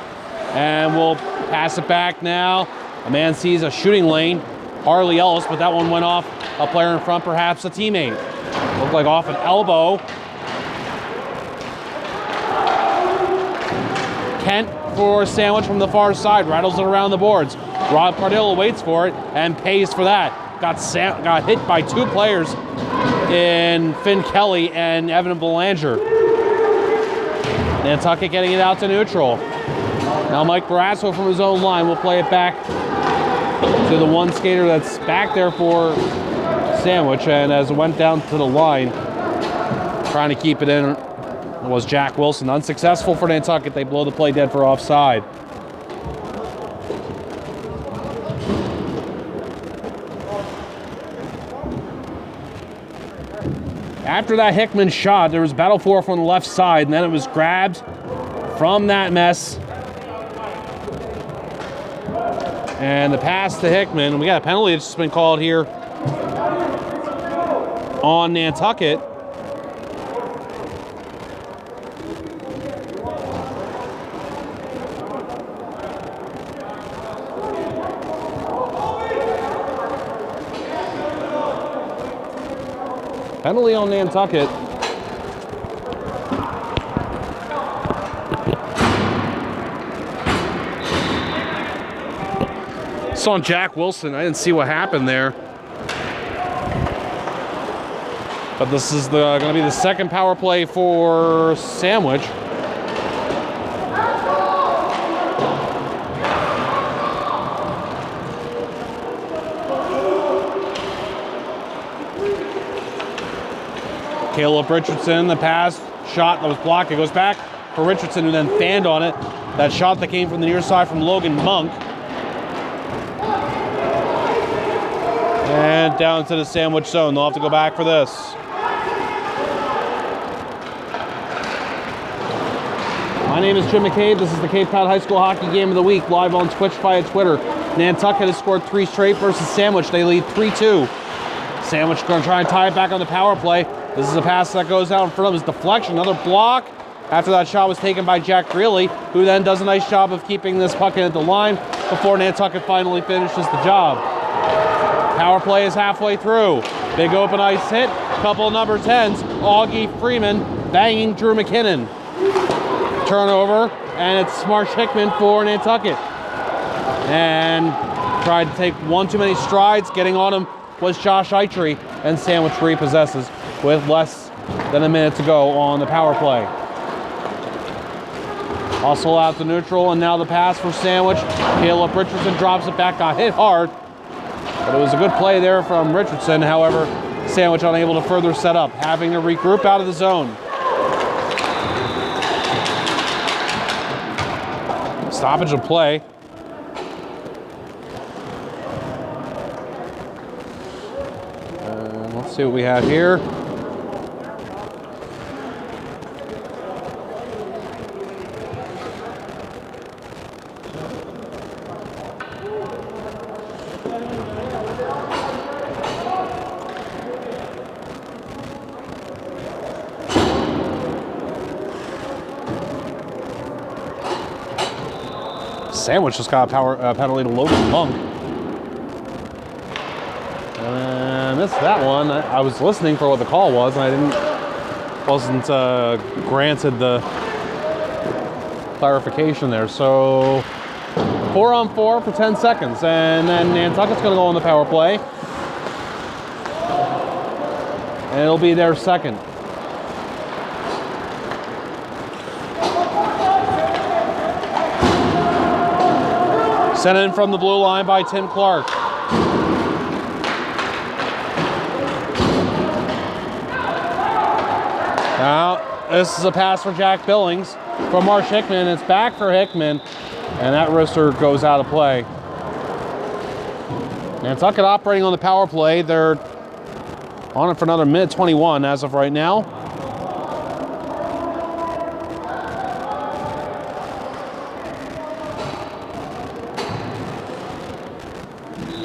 and will pass it back now. A man sees a shooting lane. Harley Ellis, but that one went off a player in front, perhaps a teammate. Looked like off an elbow. Kent for Sandwich from the far side, rattles it around the boards. Rob Cardillo waits for it and pays for that. Got hit by two players in Finn Kelly and Evan Belanger. Nantucket getting it out to neutral. Now Mike Barrasso from his own line will play it back to the one skater that's back there for Sandwich, and as it went down to the line, trying to keep it in was Jack Wilson. Unsuccessful for Nantucket. They blow the play dead for offside. After that Hickman shot, there was battle for from the left side, and then it was grabbed from that mess. And the pass to Hickman. We got a penalty that's just been called here on Nantucket. Penalty on Nantucket. It's on Jack Wilson. I didn't see what happened there. But this is going to be the second power play for Sandwich. Caleb Richardson, the pass, shot that was blocked. It goes back for Richardson, who then fanned on it. That shot that came from the near side from Logan Monk. And down to the Sandwich zone. They'll have to go back for this. My name is Jim McCabe. This is the Cape Cod High School Hockey Game of the Week, live on Twitch via Twitter. Nantucket has scored 3 straight versus Sandwich. They lead 3-2. Sandwich going to try and tie it back on the power play. This is a pass that goes out in front of his deflection. Another block after that shot was taken by Jack Greeley, who then does a nice job of keeping this puck in at the line before Nantucket finally finishes the job. Power play is halfway through. Big open ice hit. Couple number 10s. Augie Freeman banging Drew McKinnon. Turnover, and it's Marsh Hickman for Nantucket. And tried to take one too many strides. Getting on him was Josh Eitry, and Sandwich repossesses with less than a minute to go on the power play. Hustle out to neutral, and now the pass for Sandwich. Caleb Richardson drops it back, got hit hard, but it was a good play there from Richardson. However, Sandwich unable to further set up, having to regroup out of the zone. Stoppage of play. Let's see what we have here. Sandwich just got a penalty to Logan Monk. And missed that one. I was listening for what the call was, and I wasn't granted the clarification there. So 4-on-4 for 10 seconds, and then Nantucket's going to go on the power play, and it'll be their second. Sent in from the blue line by Tim Clark. Now, this is a pass for Jack Billings from Marsh Hickman. It's back for Hickman, and that wrister goes out of play. Nantucket operating on the power play. They're on it for another minute 21 as of right now.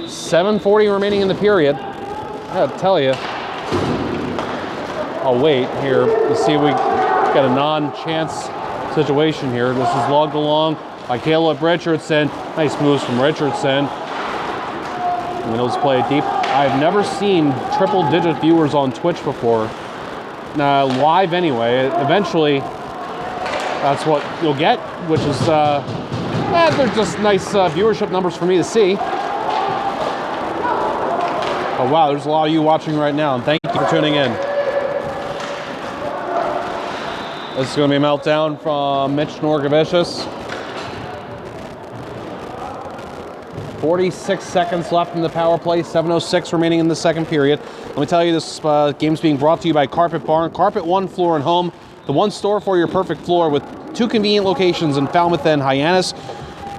.740 remaining in the period. I gotta tell you. I'll wait here to see if we get a non-chance situation here. This is logged along by Caleb Richardson. Nice moves from Richardson. And he'll just play it deep. I've never seen triple-digit viewers on Twitch before. Live anyway. Eventually, that's what you'll get, which is, they're just nice viewership numbers for me to see. Oh wow, there's a lot of you watching right now, and thank you for tuning in. This is going to be a meltdown from Mitch Norgavicius. 46 seconds left in the power play, 7:06 remaining in the second period. Let me tell you, this game's being brought to you by Carpet Barn. Carpet One Floor and Home, the one store for your perfect floor with 2 convenient locations in Falmouth and Hyannis.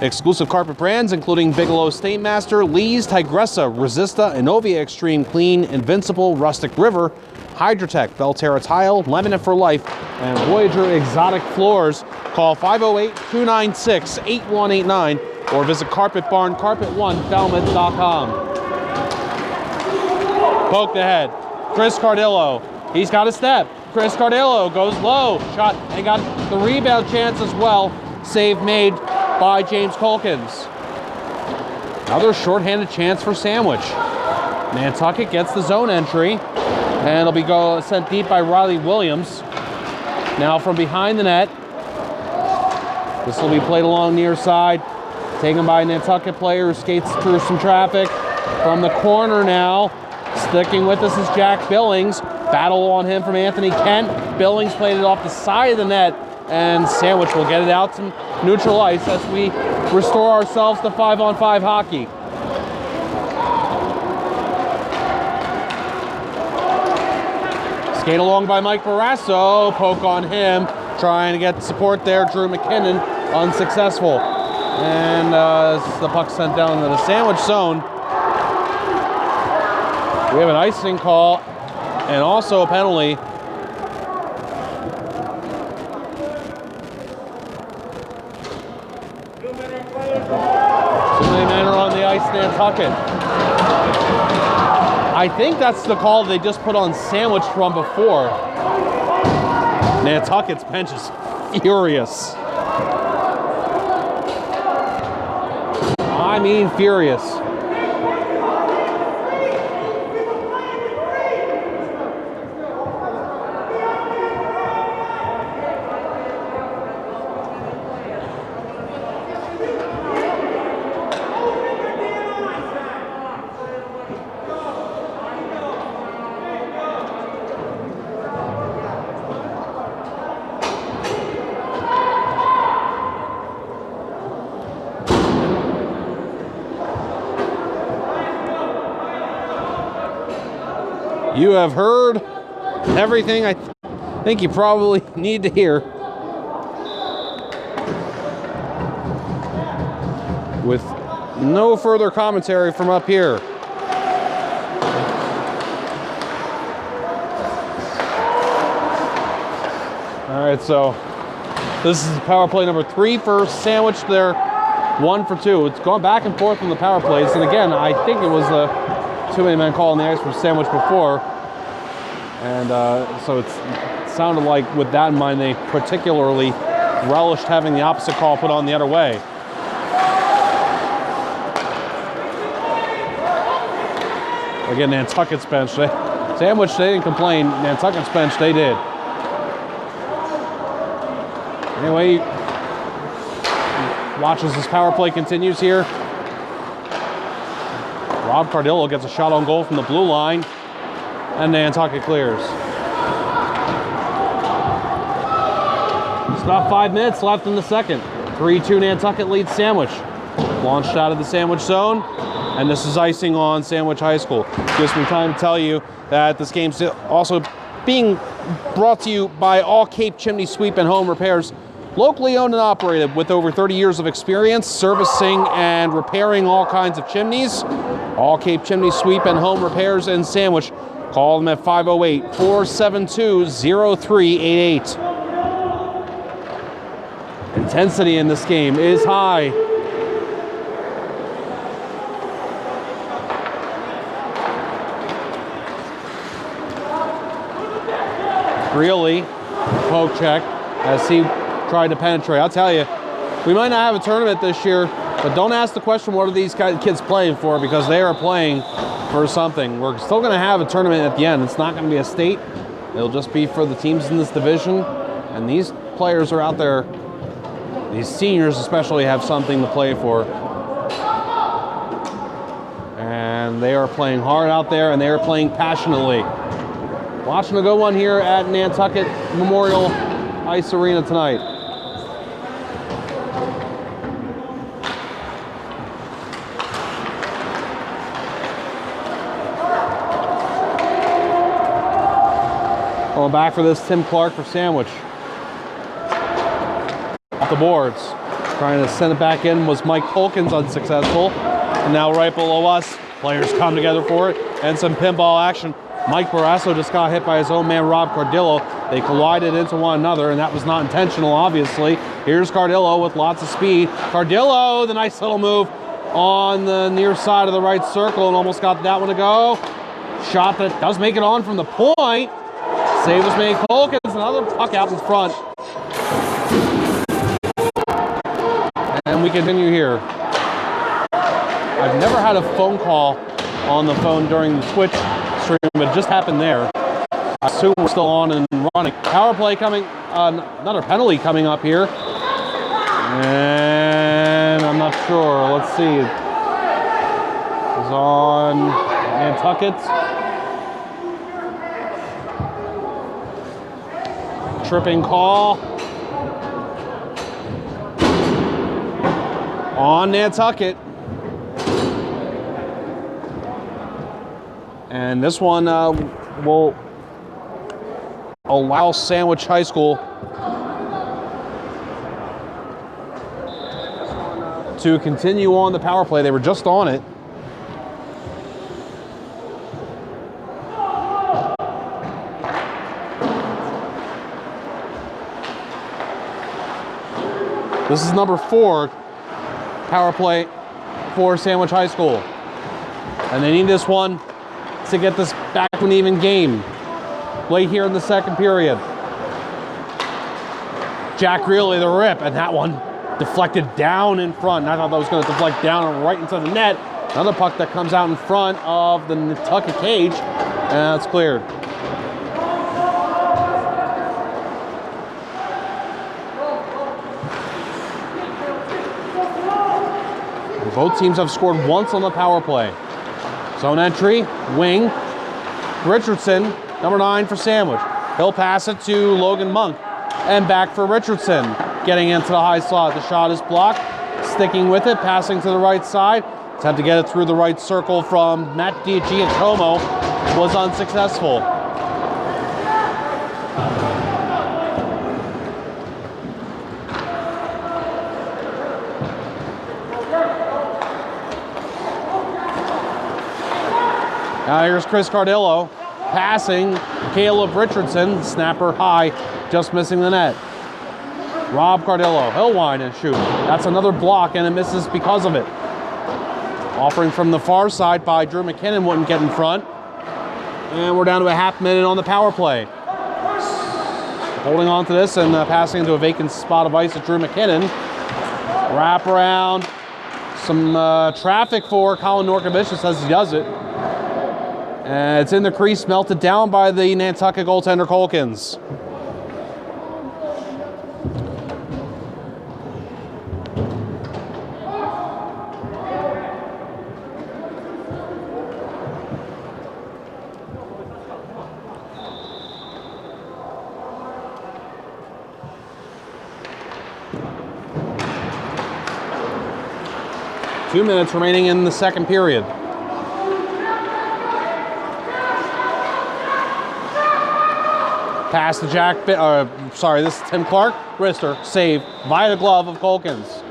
Exclusive carpet brands including Bigelow Stainmaster, Lee's, Tigressa, Resista, Innovia Extreme Clean, Invincible, Rustic River, Hydrotech, Belterra Tile, Laminate for Life, and Voyager Exotic Floors. Call 508-296-8189 or visit Carpet Barn, carpet1falmouth.com. Poked ahead. Chris Cardillo. He's got a step. Chris Cardillo goes low. Shot and got the rebound chance as well. Save made by James Colkins. Another shorthanded chance for Sandwich. Nantucket gets the zone entry, and it'll be sent deep by Riley Williams. Now from behind the net. This will be played along near side. Taken by a Nantucket player who skates through some traffic. From the corner now. Sticking with us is Jack Billings. Battle on him from Anthony Kent. Billings played it off the side of the net, and Sandwich will get it out to neutral ice as we restore ourselves to 5-on-5 hockey. Skate along by Mike Barrasso. Poke on him. Trying to get support there. Drew McKinnon unsuccessful. And the puck sent down to the Sandwich zone. We have an icing call and also a penalty. So many men are on the ice, Nantucket. I think that's the call they just put on Sandwich from before. Nantucket's bench is furious. I mean furious. You have heard everything I think you probably need to hear. With no further commentary from up here. All right, so this is power play number 3 for Sandwich. They're 1 for 2. It's gone back and forth on the power plays. And again, I think it was too many men calling the ice for Sandwich before. And so it sounded like with that in mind, they particularly relished having the opposite call put on the other way. Again, Nantucket's bench. Sandwich, they didn't complain. Nantucket's bench, they did. Anyway, watch as this power play continues here. Rob Cardillo gets a shot on goal from the blue line, and Nantucket clears. It's about 5 minutes left in the second. 3-2 Nantucket leads Sandwich. Launched out of the Sandwich zone, and this is icing on Sandwich High School. Gives me time to tell you that this game's also being brought to you by All Cape Chimney Sweep and Home Repairs. Locally owned and operated with over 30 years of experience servicing and repairing all kinds of chimneys. All Cape Chimney Sweep and Home Repairs in Sandwich. Call them at 508-472-0388. Intensity in this game is high. Really, poke check as he tried to penetrate. I'll tell you, we might not have a tournament this year, but don't ask the question, what are these kids playing for, because they are playing for something. We're still going to have a tournament at the end. It's not going to be a state. It'll just be for the teams in this division. And these players are out there, these seniors especially, have something to play for. And they are playing hard out there, and they are playing passionately. Watching a good one here at Nantucket Memorial Ice Arena tonight. Going back for this, Tim Clark for Sandwich. Off the boards. Trying to send it back in was Mike Polkins, unsuccessful. And now right below us, players come together for it, and some pinball action. Mike Barrasso just got hit by his own man, Rob Cardillo. They collided into one another, and that was not intentional, obviously. Here's Cardillo with lots of speed. Cardillo, the nice little move on the near side of the right circle, and almost got that one to go. Shot that does make it on from the point. Save was made. Colkins, another puck out in front. And we continue here. I've never had a phone call on the phone during the Twitch stream, but it just happened there. I assume we're still on and running. Power play coming, another penalty coming up here. And I'm not sure. Let's see. It's on Nantucket. Tripping call on Nantucket. And this one will allow Sandwich High School to continue on the power play. They were just on it. This is number 4 power play for Sandwich High School. And they need this one to get this back to an even game. Late here in the second period. Jack Greeley, the rip, and that one deflected down in front. I thought that was going to deflect down right into the net. Another puck that comes out in front of the Nantucket cage, and that's cleared. Both teams have scored once on the power play. Zone entry, wing. Richardson, number 9 for Sandwich. He'll pass it to Logan Monk. And back for Richardson. Getting into the high slot. The shot is blocked. Sticking with it, passing to the right side. Attempt to get it through the right circle from Matt DiGiacomo was unsuccessful. Now here's Chris Cardillo passing Caleb Richardson, snapper high, just missing the net. Rob Cardillo, he'll wind and shoot. That's another block and it misses because of it. Offering from the far side by Drew McKinnon wouldn't get in front. And we're down to a half minute on the power play. Holding on to this and passing into a vacant spot of ice at Drew McKinnon. Wrap around. Some traffic for Colin Norkovich as he does it. And it's in the crease, melted down by the Nantucket goaltender Colkins. Two minutes remaining in the second period. Pass to this is Tim Clark. Wrister, save via the glove of Colkins.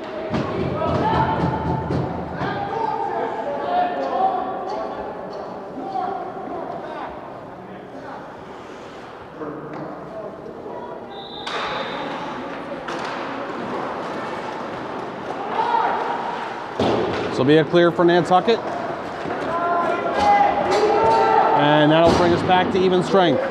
This will be a clear for Nantucket. And that'll bring us back to even strength.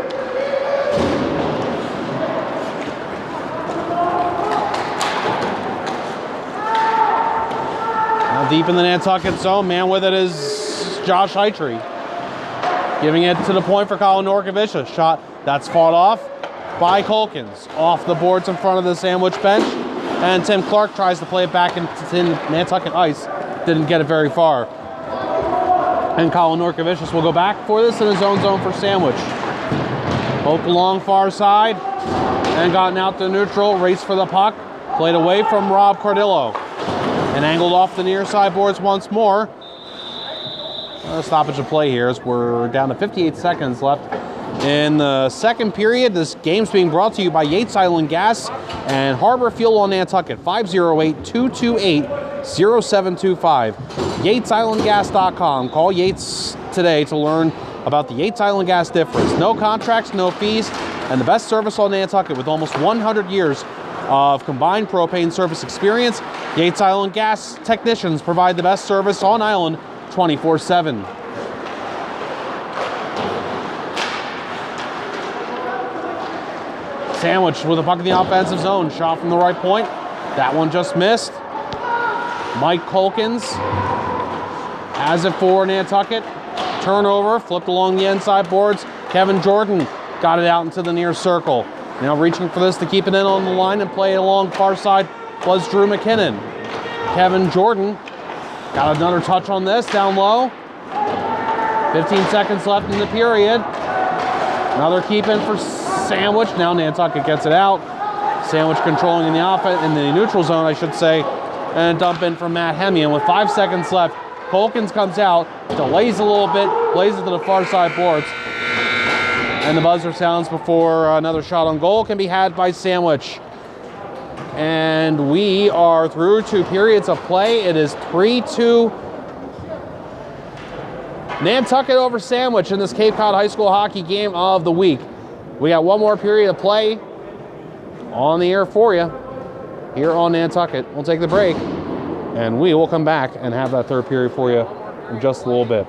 Deep in the Nantucket zone, man with it is Josh Heitre. Giving it to the point for Colin Norkovich. A shot that's fought off by Colkins. Off the boards in front of the Sandwich bench. And Tim Clark tries to play it back into Nantucket ice. Didn't get it very far. And Colin Norkovich will go back for this in his own zone for Sandwich. Poke along far side. And gotten out to neutral. Race for the puck. Played away from Rob Cardillo. And angled off the near side boards once more. A stoppage of play here as we're down to 58 seconds left in the second period. This game's being brought to you by Yates Island Gas and Harbor Fuel on Nantucket. 508-228-0725. YatesIslandGas.com. Call Yates today to learn about the Yates Island Gas difference. No contracts, no fees, and the best service on Nantucket with almost 100 years of combined propane service experience. Yates Island Gas technicians provide the best service on island 24/7. Sandwich with a puck in the offensive zone. Shot from the right point. That one just missed. Mike Colkins has it for Nantucket. Turnover, flipped along the inside boards. Kevin Jordan got it out into the near circle. Now reaching for this to keep it in on the line and play it along far side was Drew McKinnon. Kevin Jordan got another touch on this, down low. 15 seconds left in the period. Another keep in for Sandwich. Now Nantucket gets it out. Sandwich controlling in the offense, in the neutral zone, I should say. And a dump in from Matt Hemian with 5 seconds left. Colkins comes out, delays a little bit, plays it to the far side boards. And the buzzer sounds before another shot on goal can be had by Sandwich. And we are through 2 periods of play. It is 3-2 Nantucket over Sandwich in this Cape Cod High School hockey game of the week. We got 1 more period of play on the air for you here on Nantucket. We'll take the break, and we will come back and have that 3rd period for you in just a little bit.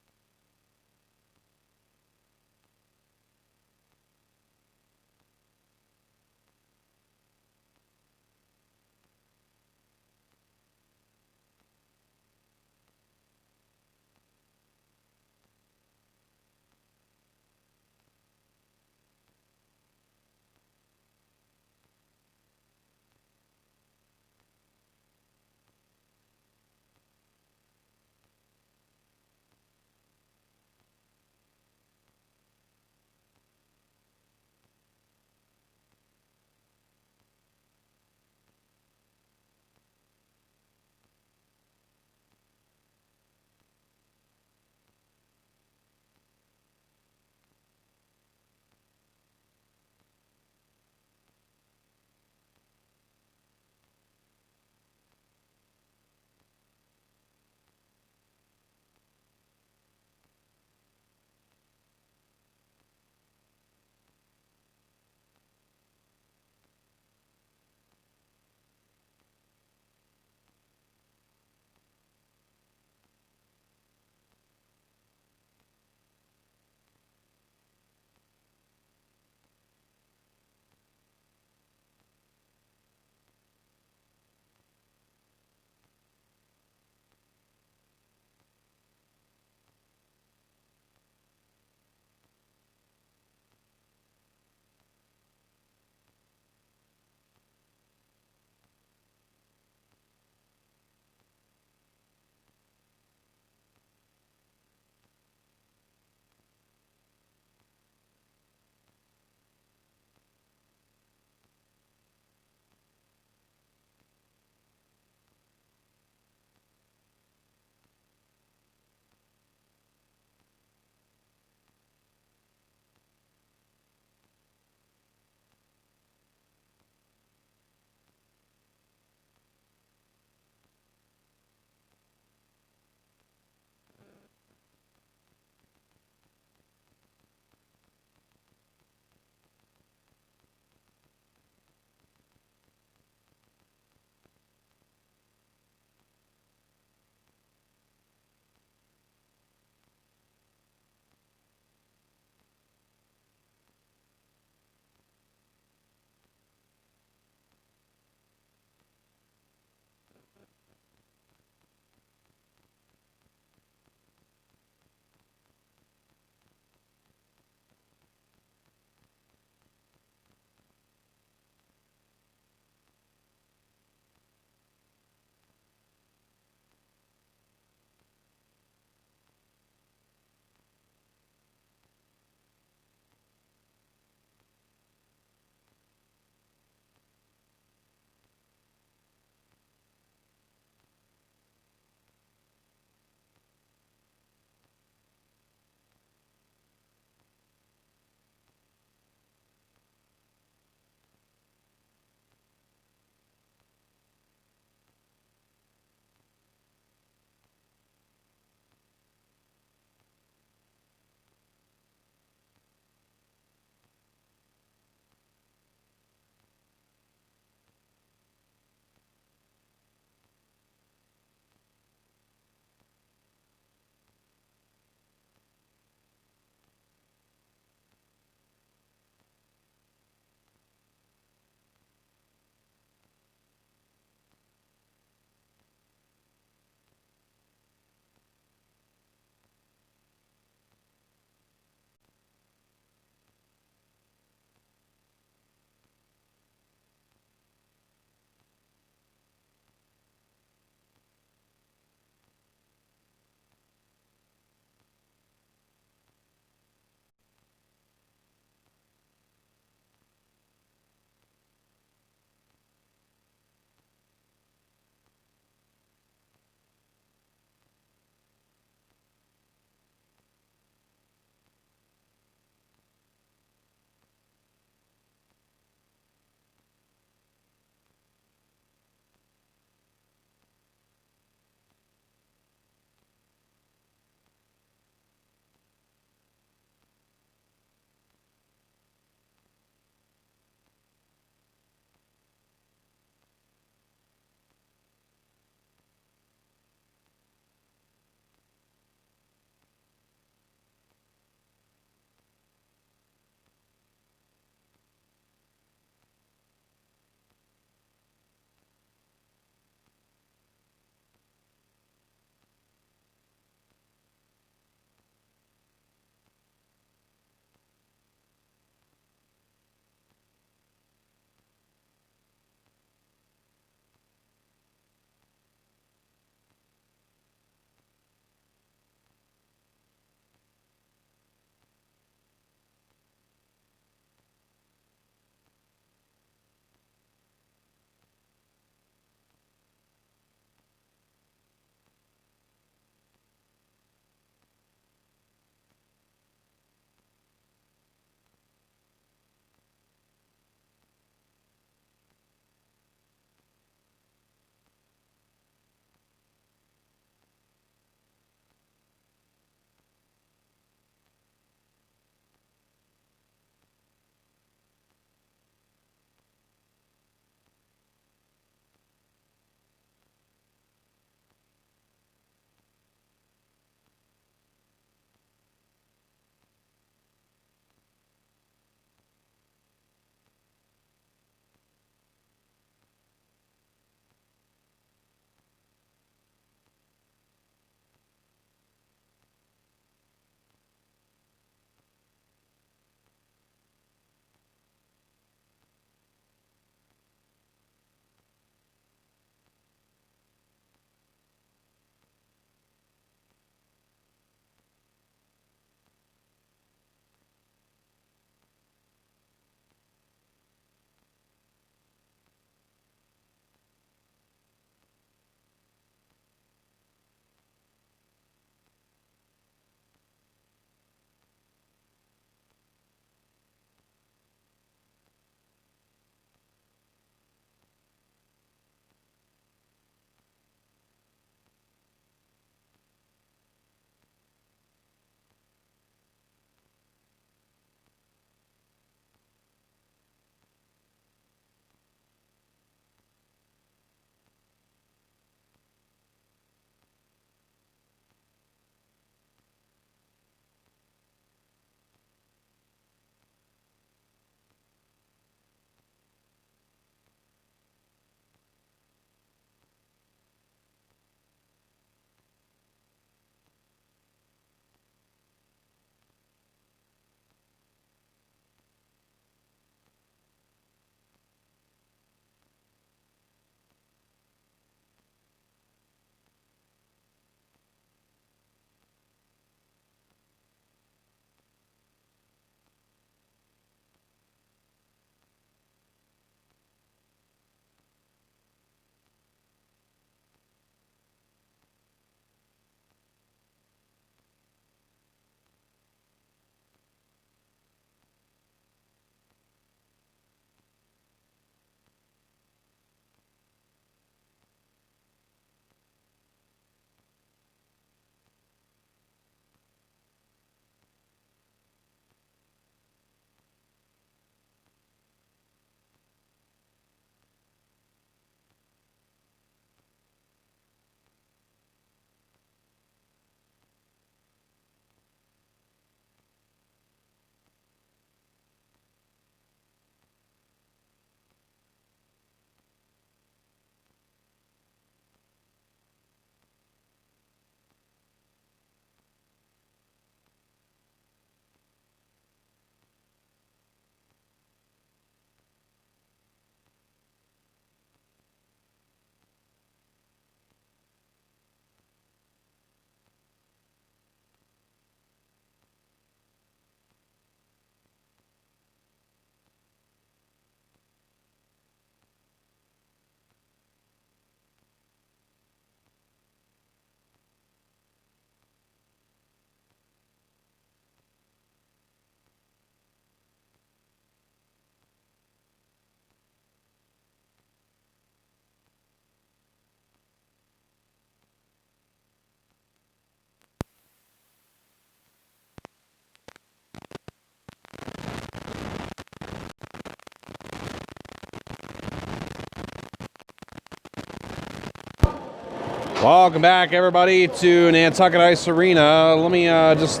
Welcome back, everybody, to Nantucket Ice Arena. Let me just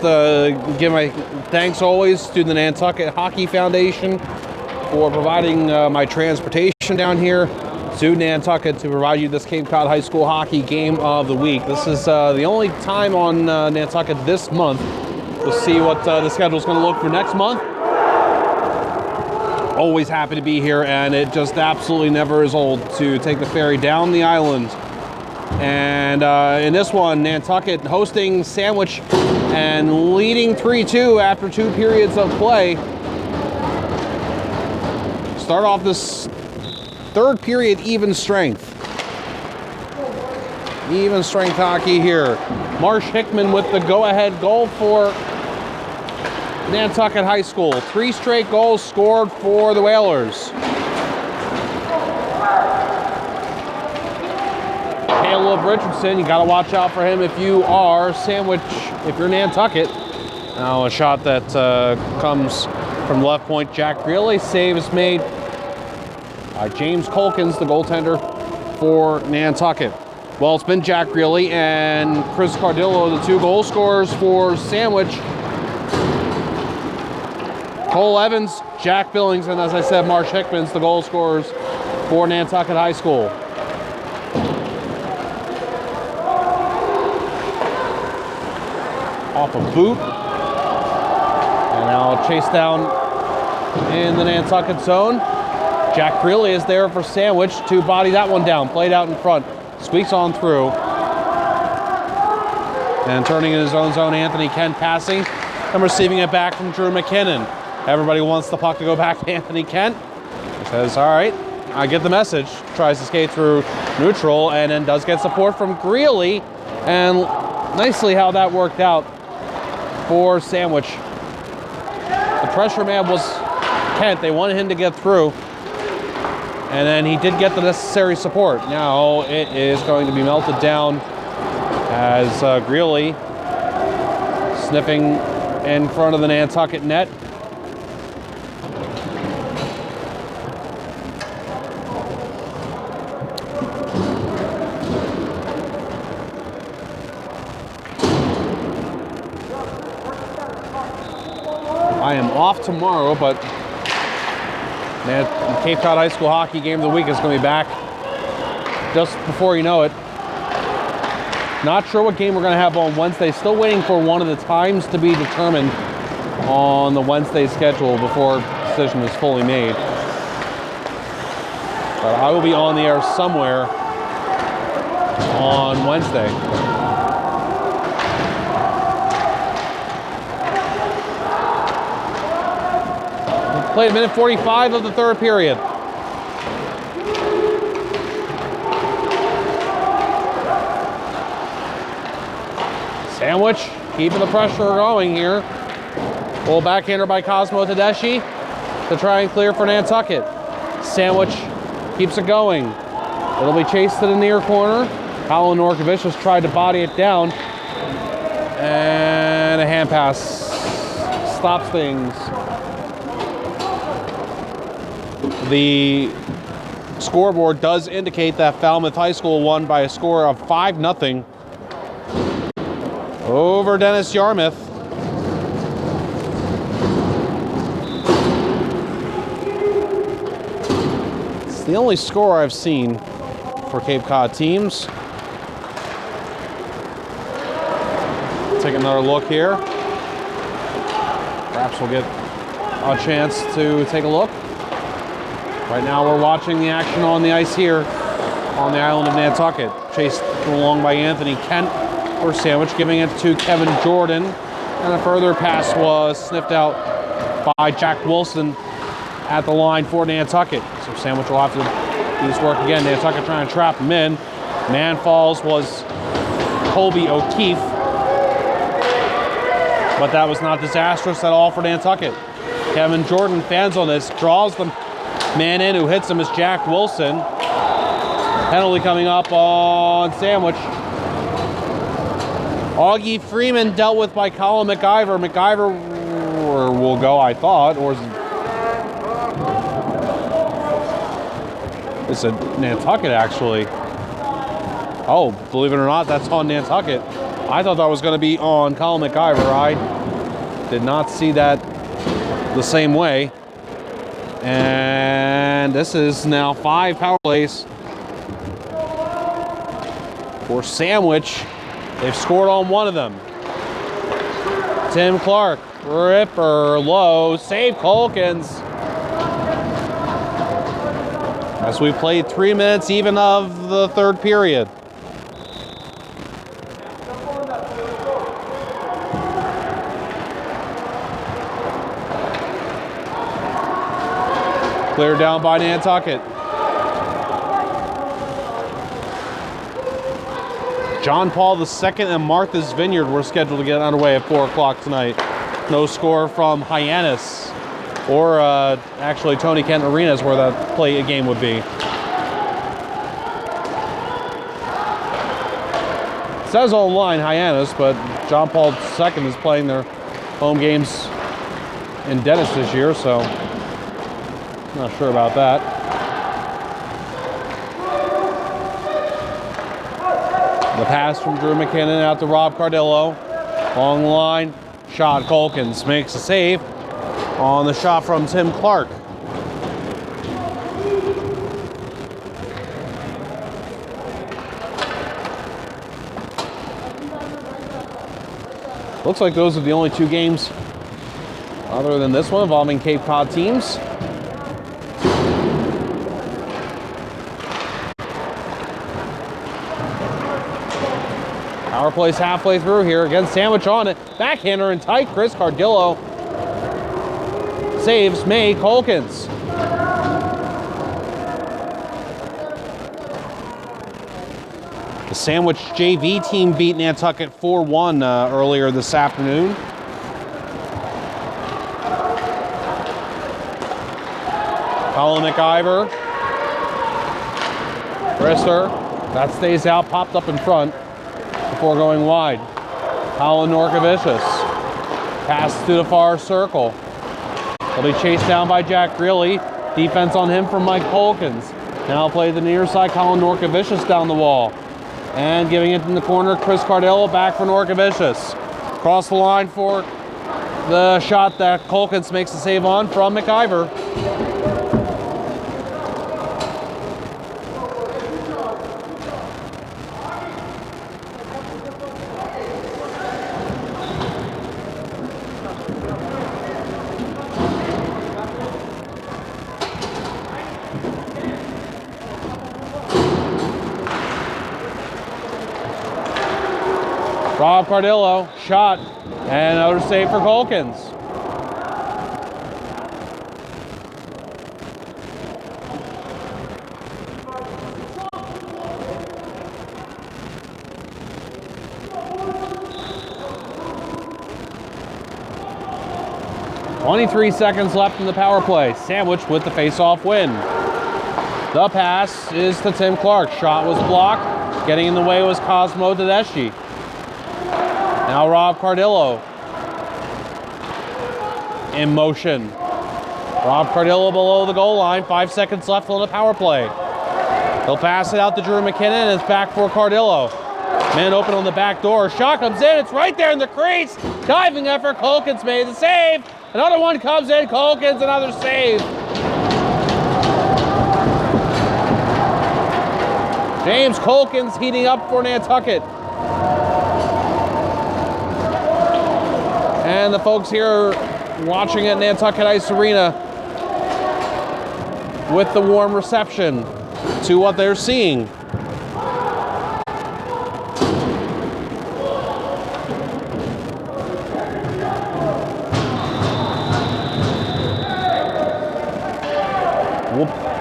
give my thanks always to the Nantucket Hockey Foundation for providing my transportation down here to Nantucket to provide you this Cape Cod High School Hockey Game of the Week. This is the only time on Nantucket this month. We'll see what the schedule is going to look for next month. Always happy to be here, and it just absolutely never is old to take the ferry down the island. And in this one, Nantucket hosting Sandwich and leading 3-2 after 2 periods of play. Start off this third period even strength. Even strength hockey here. Marsh Hickman with the go-ahead goal for Nantucket High School. 3 straight goals scored for the Whalers. Caleb Richardson, you got to watch out for him if you are Sandwich, if you're Nantucket. Now a shot that comes from the left point. Jack Greeley. Save is made by James Colkins, the goaltender for Nantucket. Well, it's been Jack Greeley and Chris Cardillo, the 2 goal scorers for Sandwich. Cole Evans, Jack Billings, and as I said, Marsh Hickman's the goal scorers for Nantucket High School. Off a boot, and now chase down in the Nantucket zone. Jack Greeley is there for Sandwich to body that one down, played out in front, squeaks on through, and turning in his own zone, Anthony Kent passing and receiving it back from Drew McKinnon. Everybody wants the puck to go back to Anthony Kent. He says, all right, I get the message. Tries to skate through neutral and then does get support from Greeley, and nicely how that worked out for Sandwich. The pressure man was Kent. They wanted him to get through, and then he did get the necessary support. Now it is going to be melted down as Greeley sniffing in front of the Nantucket net. I am off tomorrow, but man, the Cape Cod High School Hockey Game of the Week is going to be back just before you know it. Not sure what game we're going to have on Wednesday. Still waiting for one of the times to be determined on the Wednesday schedule before the decision is fully made. But I will be on the air somewhere on Wednesday. Played minute 45 of the third period. Sandwich keeping the pressure going here. Full backhander by Cosmo Tedeschi to try and clear for Nantucket. Sandwich keeps it going. It'll be chased to the near corner. Colin Norkovich has tried to body it down. And a hand pass stops things. The scoreboard does indicate that Falmouth High School won by a score of 5-0 over Dennis Yarmouth. It's the only score I've seen for Cape Cod teams. Take another look here. Perhaps we'll get a chance to take a look. Right now we're watching the action on the ice here on the island of Nantucket. Chased along by Anthony Kent for Sandwich, giving it to Kevin Jordan. And a further pass was sniffed out by Jack Wilson at the line for Nantucket. So Sandwich will have to do this work again. Nantucket trying to trap him in. Man falls was Colby O'Keefe. But that was not disastrous at all for Nantucket. Kevin Jordan, fans on this, draws the man in. Who hits him is Jack Wilson. Penalty coming up on Sandwich. Augie Freeman dealt with by Colin McIver. McIver will go, I thought, or it's a Nantucket actually. Oh, believe it or not, that's on Nantucket. I thought that was going to be on Colin McIver. I did not see that the same way. And this is now 5 power plays for Sandwich. They've scored on one of them. Tim Clark, ripper, low, save Colkins. As we played 3 minutes even of the third period. Cleared down by Nantucket. John Paul II and Martha's Vineyard were scheduled to get underway at 4 o'clock tonight. No score from Hyannis or actually Tony Kent Arena is where that game would be. It says online Hyannis, but John Paul II is playing their home games in Dennis this year, so not sure about that. The pass from Drew McKinnon out to Rob Cardillo. Long line, shot. Colkins makes a save on the shot from Tim Clark. Looks like those are the only 2 games other than this one involving Cape Cod teams. Power plays halfway through here. Again, Sandwich on it. Backhander and tight. Chris Cardillo saves May Colkins. The Sandwich JV team beat Nantucket 4-1 earlier this afternoon. Colin McIver. Brister. That stays out, popped up in front before going wide. Colin Norkovicius. Pass to the far circle. He'll be chased down by Jack Greeley. Defense on him from Mike Colkins. Now play the near side, Colin Norkovicius down the wall. And giving it in the corner, Chris Cardillo back for Norkovicius. Across the line for the shot that Colkins makes the save on from McIver. Rob Cardillo, shot, and another save for Colkins. .23 seconds left in the power play. Sandwich with the face-off win. The pass is to Tim Clark. Shot was blocked. Getting in the way was Cosmo Tedeschi. Now Rob Cardillo in motion. Rob Cardillo below the goal line. 5 seconds left on the power play. He'll pass it out to Drew McKinnon, and it's back for Cardillo. Man open on the back door. Shot comes in. It's right there in the crease. Diving effort. Colkins made the save. Another one comes in. Colkins, another save. James Colkins heating up for Nantucket. And the folks here watching at Nantucket Ice Arena with the warm reception to what they're seeing.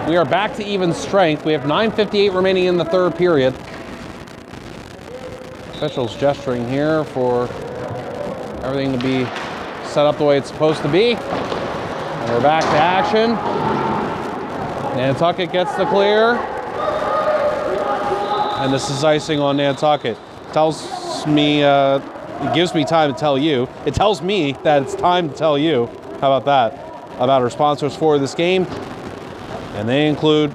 We are back to even strength. We have 9:58 remaining in the third period. Officials gesturing here for everything to be set up the way it's supposed to be. And we're back to action. Nantucket gets the clear. And this is icing on Nantucket. Tells me, it gives me time to tell you. It tells me that it's time to tell you. How about that? About our sponsors for this game. And they include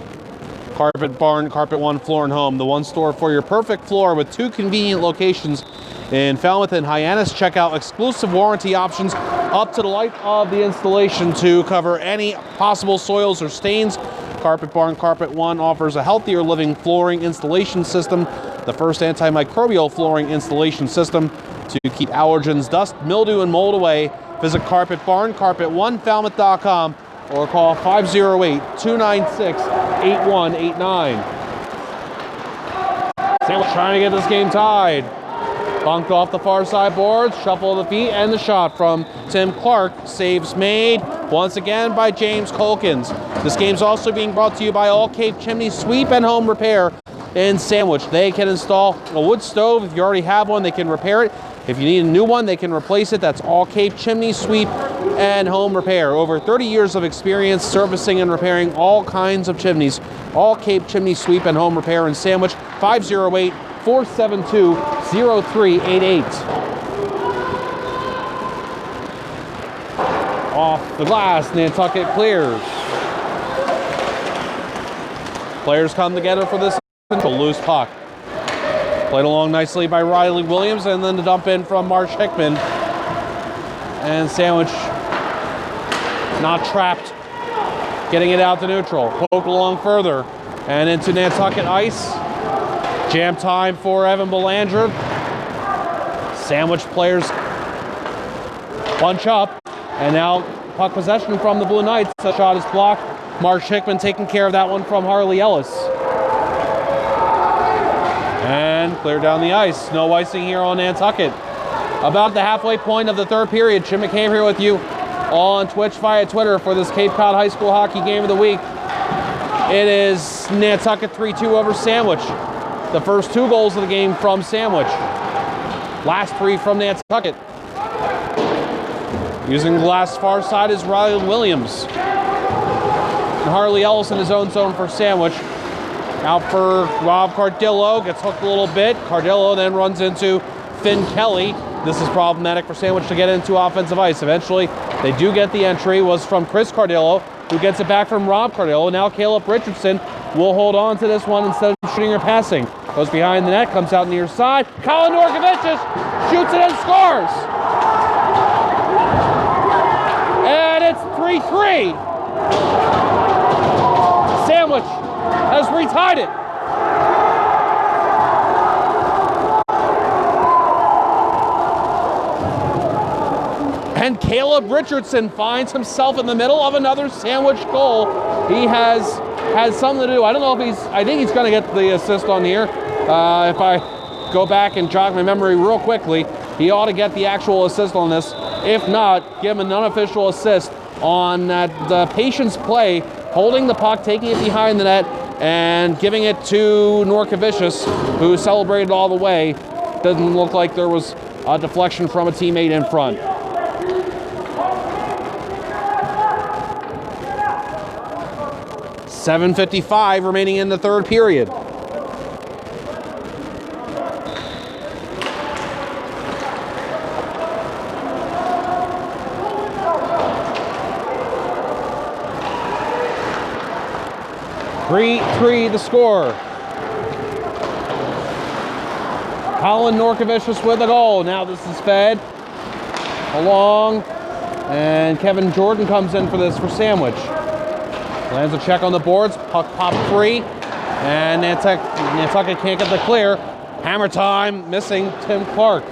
Carpet Barn, Carpet One Floor and Home, the one store for your perfect floor with 2 convenient locations in Falmouth and Hyannis. Check out exclusive warranty options up to the life of the installation to cover any possible soils or stains. Carpet Barn, Carpet One offers a healthier living flooring installation system, the first antimicrobial flooring installation system to keep allergens, dust, mildew, and mold away. Visit Carpet Barn, carpet1falmouth.com, or call 508-296-8189. Sandwich trying to get this game tied. Bunked off the far side boards, shuffle of the feet, and the shot from Tim Clark. Saves made once again by James Colkins. This game's also being brought to you by All Cape Chimney Sweep and Home Repair in Sandwich. They can install a wood stove. If you already have one, they can repair it. If you need a new one, they can replace it. That's All Cape Chimney Sweep and Home Repair. Over 30 years of experience servicing and repairing all kinds of chimneys. All Cape Chimney Sweep and Home Repair in Sandwich. 508-472-0388. Off the glass, Nantucket clears. Players come together for this loose puck. Played along nicely by Riley Williams, and then the dump in from Marsh Hickman. And Sandwich not trapped, getting it out to neutral. Poked along further and into Nantucket ice. Jam time for Evan Belanger. Sandwich players bunch up, and now puck possession from the Blue Knights. The shot is blocked. Marsh Hickman taking care of that one from Harley Ellis. And clear down the ice. No icing here on Nantucket. About the halfway point of the third period, Jim McCabe here with you on Twitch via Twitter for this Cape Cod High School Hockey Game of the Week. It is Nantucket 3-2 over Sandwich. The first 2 goals of the game from Sandwich. Last 3 from Nantucket. Using the glass far side is Riley Williams. And Harley Ellis in his own zone for Sandwich. Out for Rob Cardillo, gets hooked a little bit. Cardillo then runs into Finn Kelly. This is problematic for Sandwich to get into offensive ice. Eventually, they do get the entry. Was from Chris Cardillo, who gets it back from Rob Cardillo. Now Caleb Richardson will hold on to this one instead of shooting or passing. Goes behind the net, comes out near side. Colin Norkovicius shoots it and scores! And it's 3-3. Sandwich has retied it. And Caleb Richardson finds himself in the middle of another Sandwich goal. He has had something to do. I don't know if I think he's going to get the assist on here. If I go back and jog my memory real quickly, he ought to get the actual assist on this. If not, give him an unofficial assist on the patience play, holding the puck, taking it behind the net, and giving it to Norkovicius, who celebrated all the way. Doesn't look like there was a deflection from a teammate in front. .7:55 remaining in the third period. .3-3 the score. Colin Norkovicius with a goal. Now this is fed along, and Kevin Jordan comes in for this for Sandwich. Lands a check on the boards, puck popped free, and Nantucket can't get the clear. Hammer time, missing Tim Clark.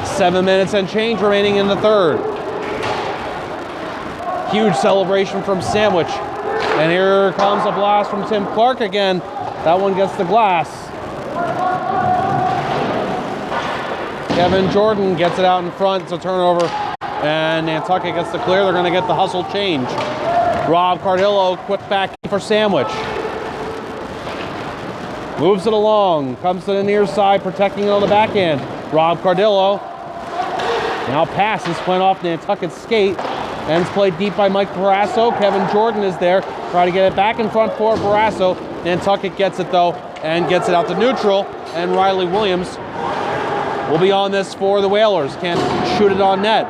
Seven minutes and change remaining in the third. Huge celebration from Sandwich. And here comes a blast from Tim Clark again. That one gets the glass. Kevin Jordan gets it out in front. It's a turnover. And Nantucket gets the clear. They're going to get the hustle change. Rob Cardillo, quick back for Sandwich. Moves it along. Comes to the near side, protecting it on the backhand. Rob Cardillo. Now passes, went off Nantucket's skate. And it's played deep by Mike Barrasso. Kevin Jordan is there. Try to get it back in front for Barrasso. Nantucket gets it though, and gets it out to neutral. And Riley Williams will be on this for the Whalers. Can't shoot it on net.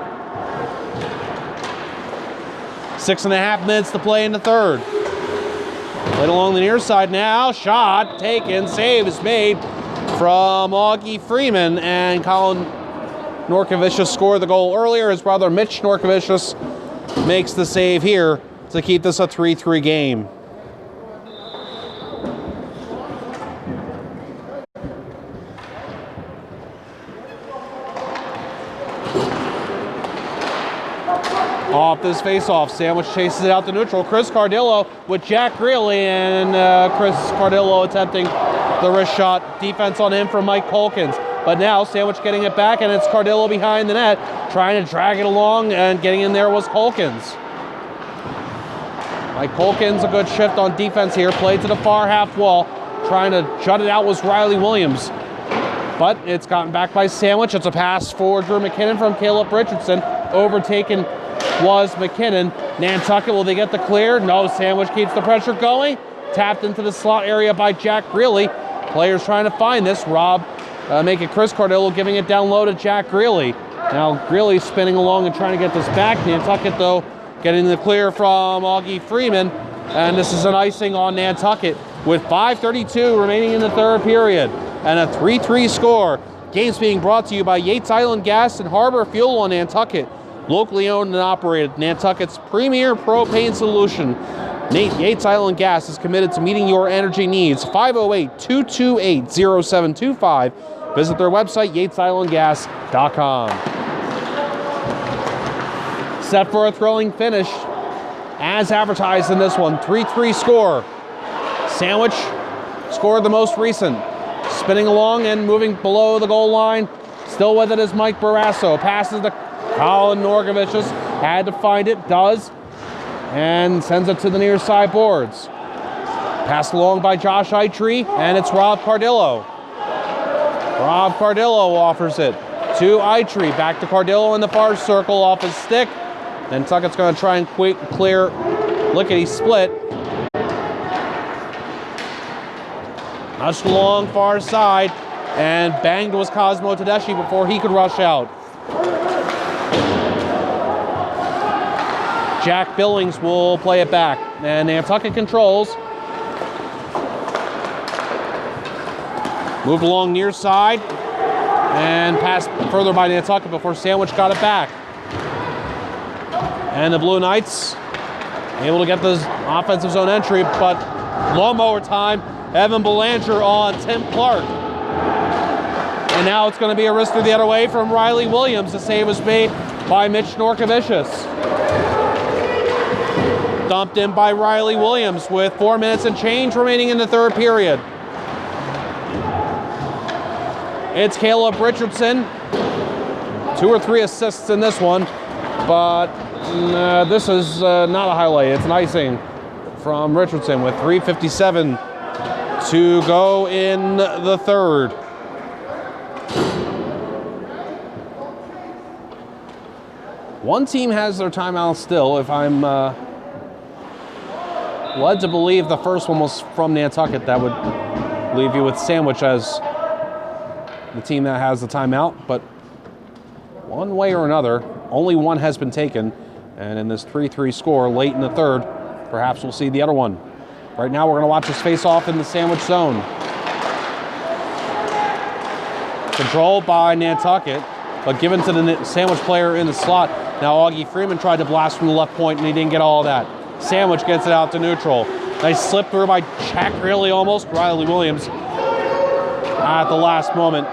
6.5 minutes to play in the third. Played along the near side now. Shot taken. Save is made from Augie Freeman. And Colin Norkovicius scored the goal earlier. His brother Mitch Norkovicius makes the save here to keep this a 3-3 game. Off this face-off, Sandwich chases it out to neutral. Chris Cardillo with Jack Greeley, and Chris Cardillo attempting the wrist shot. Defense on him from Mike Colkins. But now Sandwich getting it back, and it's Cardillo behind the net, trying to drag it along, and getting in there was Colkins. Mike Colkins, a good shift on defense here. Played to the far half wall. Trying to jut it out was Riley Williams. But it's gotten back by Sandwich. It's a pass for Drew McKinnon from Caleb Richardson. Overtaken was McKinnon. Nantucket, will they get the clear? No, Sandwich keeps the pressure going. Tapped into the slot area by Jack Greeley. Players trying to find this. Making Chris Cardillo, giving it down low to Jack Greeley. Now Greeley spinning along and trying to get this back. Nantucket, though, getting the clear from Augie Freeman. And this is an icing on Nantucket with 5:32 remaining in the third period. And a 3-3 score. Games being brought to you by Yates Island Gas and Harbor Fuel on Nantucket. Locally owned and operated, Nantucket's premier propane solution. Yates Island Gas is committed to meeting your energy needs. 508-228-0725. Visit their website, yatesislandgas.com. Set for a thrilling finish, as advertised in this one. 3-3 score. Sandwich scored the most recent. Spinning along and moving below the goal line. Still with it is Mike Barrasso. Passes to Colin Norkovicius. Had to find it, does. And sends it to the near side boards. Passed along by Josh Eitri, and it's Rob Cardillo. Rob Cardillo offers it to Eitri. Back to Cardillo in the far circle off his stick. Nantucket's going to try and clear lickety split. Nudged along far side, and banged was Cosmo Tedeschi before he could rush out. Jack Billings will play it back, and Nantucket controls. Moved along near side, and passed further by Nantucket before Sandwich got it back. And the Blue Knights able to get the offensive zone entry, but lawnmower time. Evan Belanger on Tim Clark. And now it's going to be a wrist through the other way from Riley Williams. The save was made by Mitch Norkovicius. Dumped in by Riley Williams with 4 minutes and change remaining in the third period. It's Caleb Richardson. 2 or 3 assists in this one, but this is not a highlight. It's an icing from Richardson with 3:57 to go in the third. One team has their timeout still. If I'm led to believe the first one was from Nantucket, that would leave you with Sandwich as the team that has the timeout. But one way or another, only one has been taken. And in this 3-3 score late in the third, perhaps we'll see the other one. Right now, we're going to watch this face-off in the Sandwich zone. Controlled by Nantucket, but given to the Sandwich player in the slot. Now Augie Freeman tried to blast from the left point, and he didn't get all of that. Sandwich gets it out to neutral. Nice slip through by Jack Greeley almost. Riley Williams, at the last moment,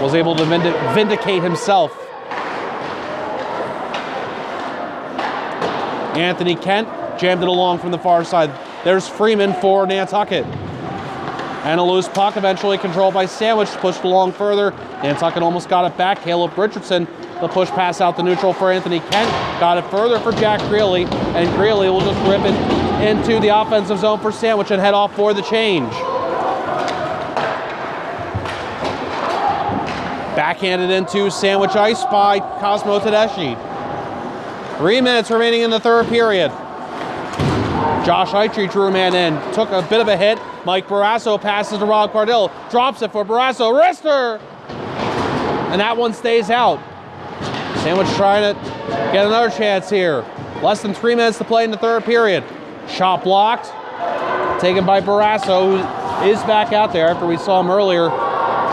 was able to vindicate himself. Anthony Kent jammed it along from the far side. There's Freeman for Nantucket. And a loose puck, eventually controlled by Sandwich, pushed along further. Nantucket almost got it back. Caleb Richardson, the push pass out the neutral for Anthony Kent. Got it further for Jack Greeley, and Greeley will just rip it into the offensive zone for Sandwich and head off for the change. Backhanded into Sandwich ice by Cosmo Tedeschi. 3 minutes remaining in the third period. Josh Eitri drew a man in, took a bit of a hit. Mike Barrasso passes to Rob Cardillo, drops it for Barrasso, wrister! And that one stays out. Sandwich trying to get another chance here. Less than 3 minutes to play in the third period. Shot blocked. Taken by Barrasso, who is back out there after we saw him earlier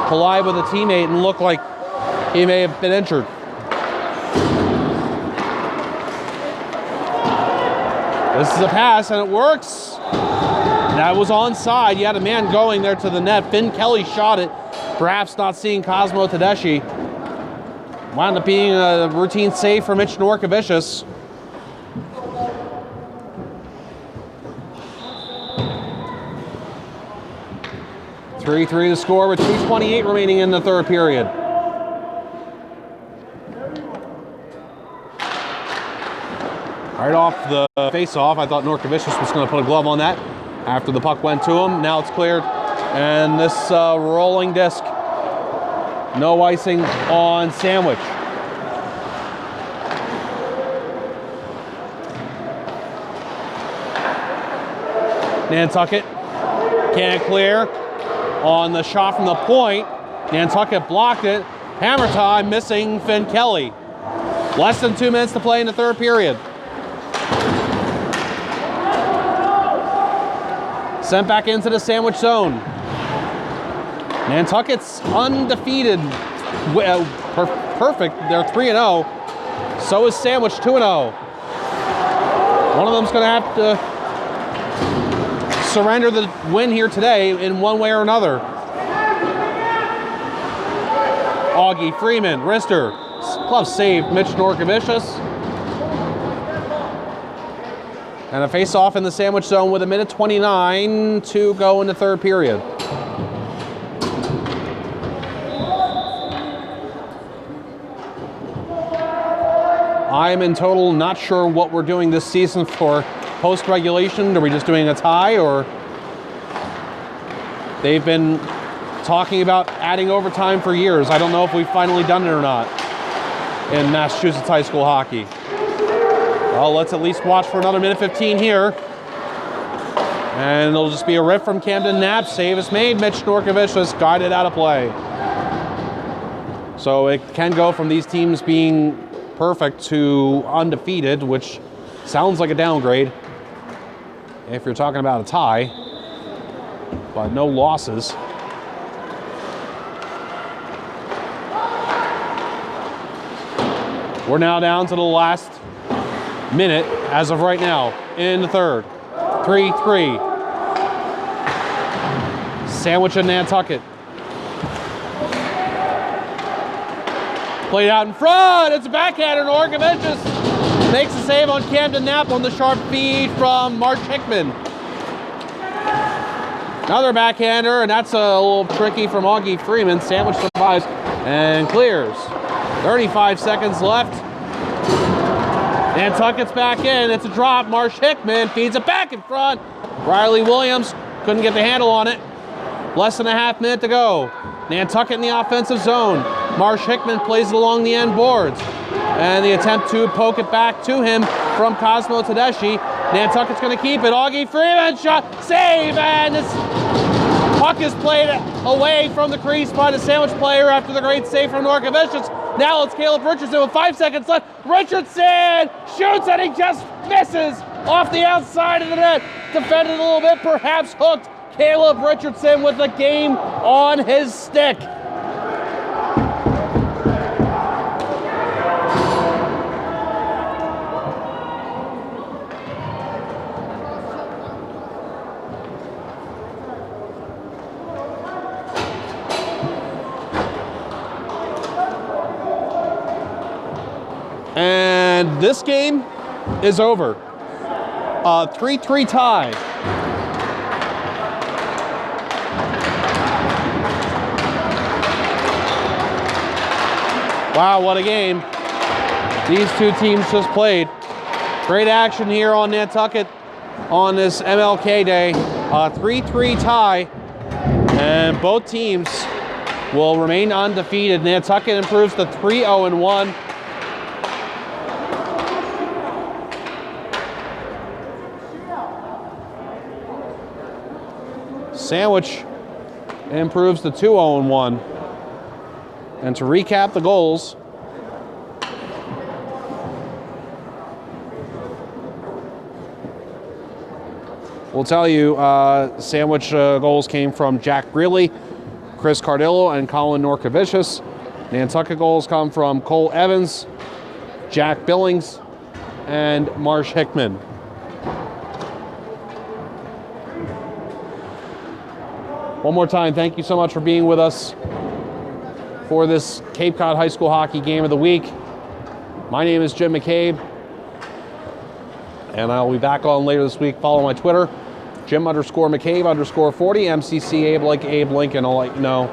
collide with a teammate and look like he may have been injured. This is a pass, and it works. That was onside. You had a man going there to the net. Finn Kelly shot it, perhaps not seeing Cosmo Tedeschi. Wound up being a routine save for Mitch Norkovicius. (3-3) the score with 2:28 remaining in the third period. Right off the face-off, I thought Norkovicius was going to put a glove on that after the puck went to him. Now it's cleared, and this rolling disc, no icing on Sandwich. Nantucket can't clear on the shot from the point. Nantucket blocked it. Hammer time, missing Finn Kelly. Less than 2 minutes to play in the third period. Sent back into the Sandwich zone. Nantucket's undefeated. Perfect. They're 3-0. So is Sandwich 2-0. One of them's going to have to surrender the win here today in one way or another. Augie, Freeman, Rister. Glove saved Mitch Norkovicius. And a face-off in the Sandwich zone with 1:29 to go in the third period. I'm in total not sure what we're doing this season for post-regulation. Are we just doing a tie, or they've been talking about adding overtime for years. I don't know if we've finally done it or not in Massachusetts high school hockey. Well, let's at least watch for another 1:15 here. And it'll just be a rip from Camden Knapp. Save is made. Mitch Norkovicius guided out of play. So it can go from these teams being perfect to undefeated, which sounds like a downgrade if you're talking about a tie, but no losses. We're now down to the last minute as of right now in the third. 3-3. Sandwich and Nantucket. Played out in front. It's a backhander. Norkovicius makes a save on Camden Knapp on the sharp feed from March Hickman. Another backhander, and that's a little tricky from Augie Freeman. Sandwich survives and clears. 35 seconds left. Nantucket's back in. It's a drop. Marsh Hickman feeds it back in front. Riley Williams couldn't get the handle on it. Less than a half minute to go. Nantucket in the offensive zone. Marsh Hickman plays it along the end boards. And the attempt to poke it back to him from Cosmo Tedeschi. Nantucket's going to keep it. Augie Freeman shot, save, and this puck is played away from the crease by the Sandwich player after the great save from Norkovicius. Now it's Caleb Richardson with 5 seconds left. Richardson shoots and he just misses off the outside of the net. Defended a little bit, perhaps hooked. Caleb Richardson with the game on his stick. And this game is over. 3-3 tie. Wow, what a game these two teams just played. Great action here on Nantucket on this MLK Day. 3-3 tie, and both teams will remain undefeated. Nantucket improves to 3-0-1. Sandwich improves to 2-0-1. And to recap the goals, We'll tell you, sandwich goals came from Jack Greeley, Chris Cardillo, and Colin Norkovicius. Nantucket goals come from Cole Evans, Jack Billings, and Marsh Hickman. One more time, thank you so much for being with us for this Cape Cod High School Hockey Game of the Week. My name is Jim McCabe, and I'll be back on later this week. Follow my Twitter, Jim_McCabe_40, MCC Abe like Abe Lincoln. I'll let you know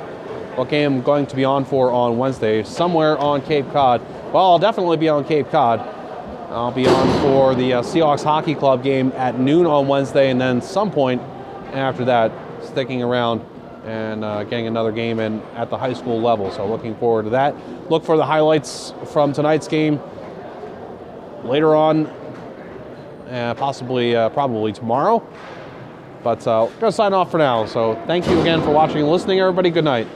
what game I'm going to be on for on Wednesday, somewhere on Cape Cod. Well, I'll definitely be on Cape Cod. I'll be on for the Seahawks Hockey Club game at noon on Wednesday, and then some point after that, sticking around and getting another game in at the high school level. So looking forward to that. Look for the highlights from tonight's game later on, probably tomorrow. But I'm going to sign off for now. So thank you again for watching and listening, everybody. Good night.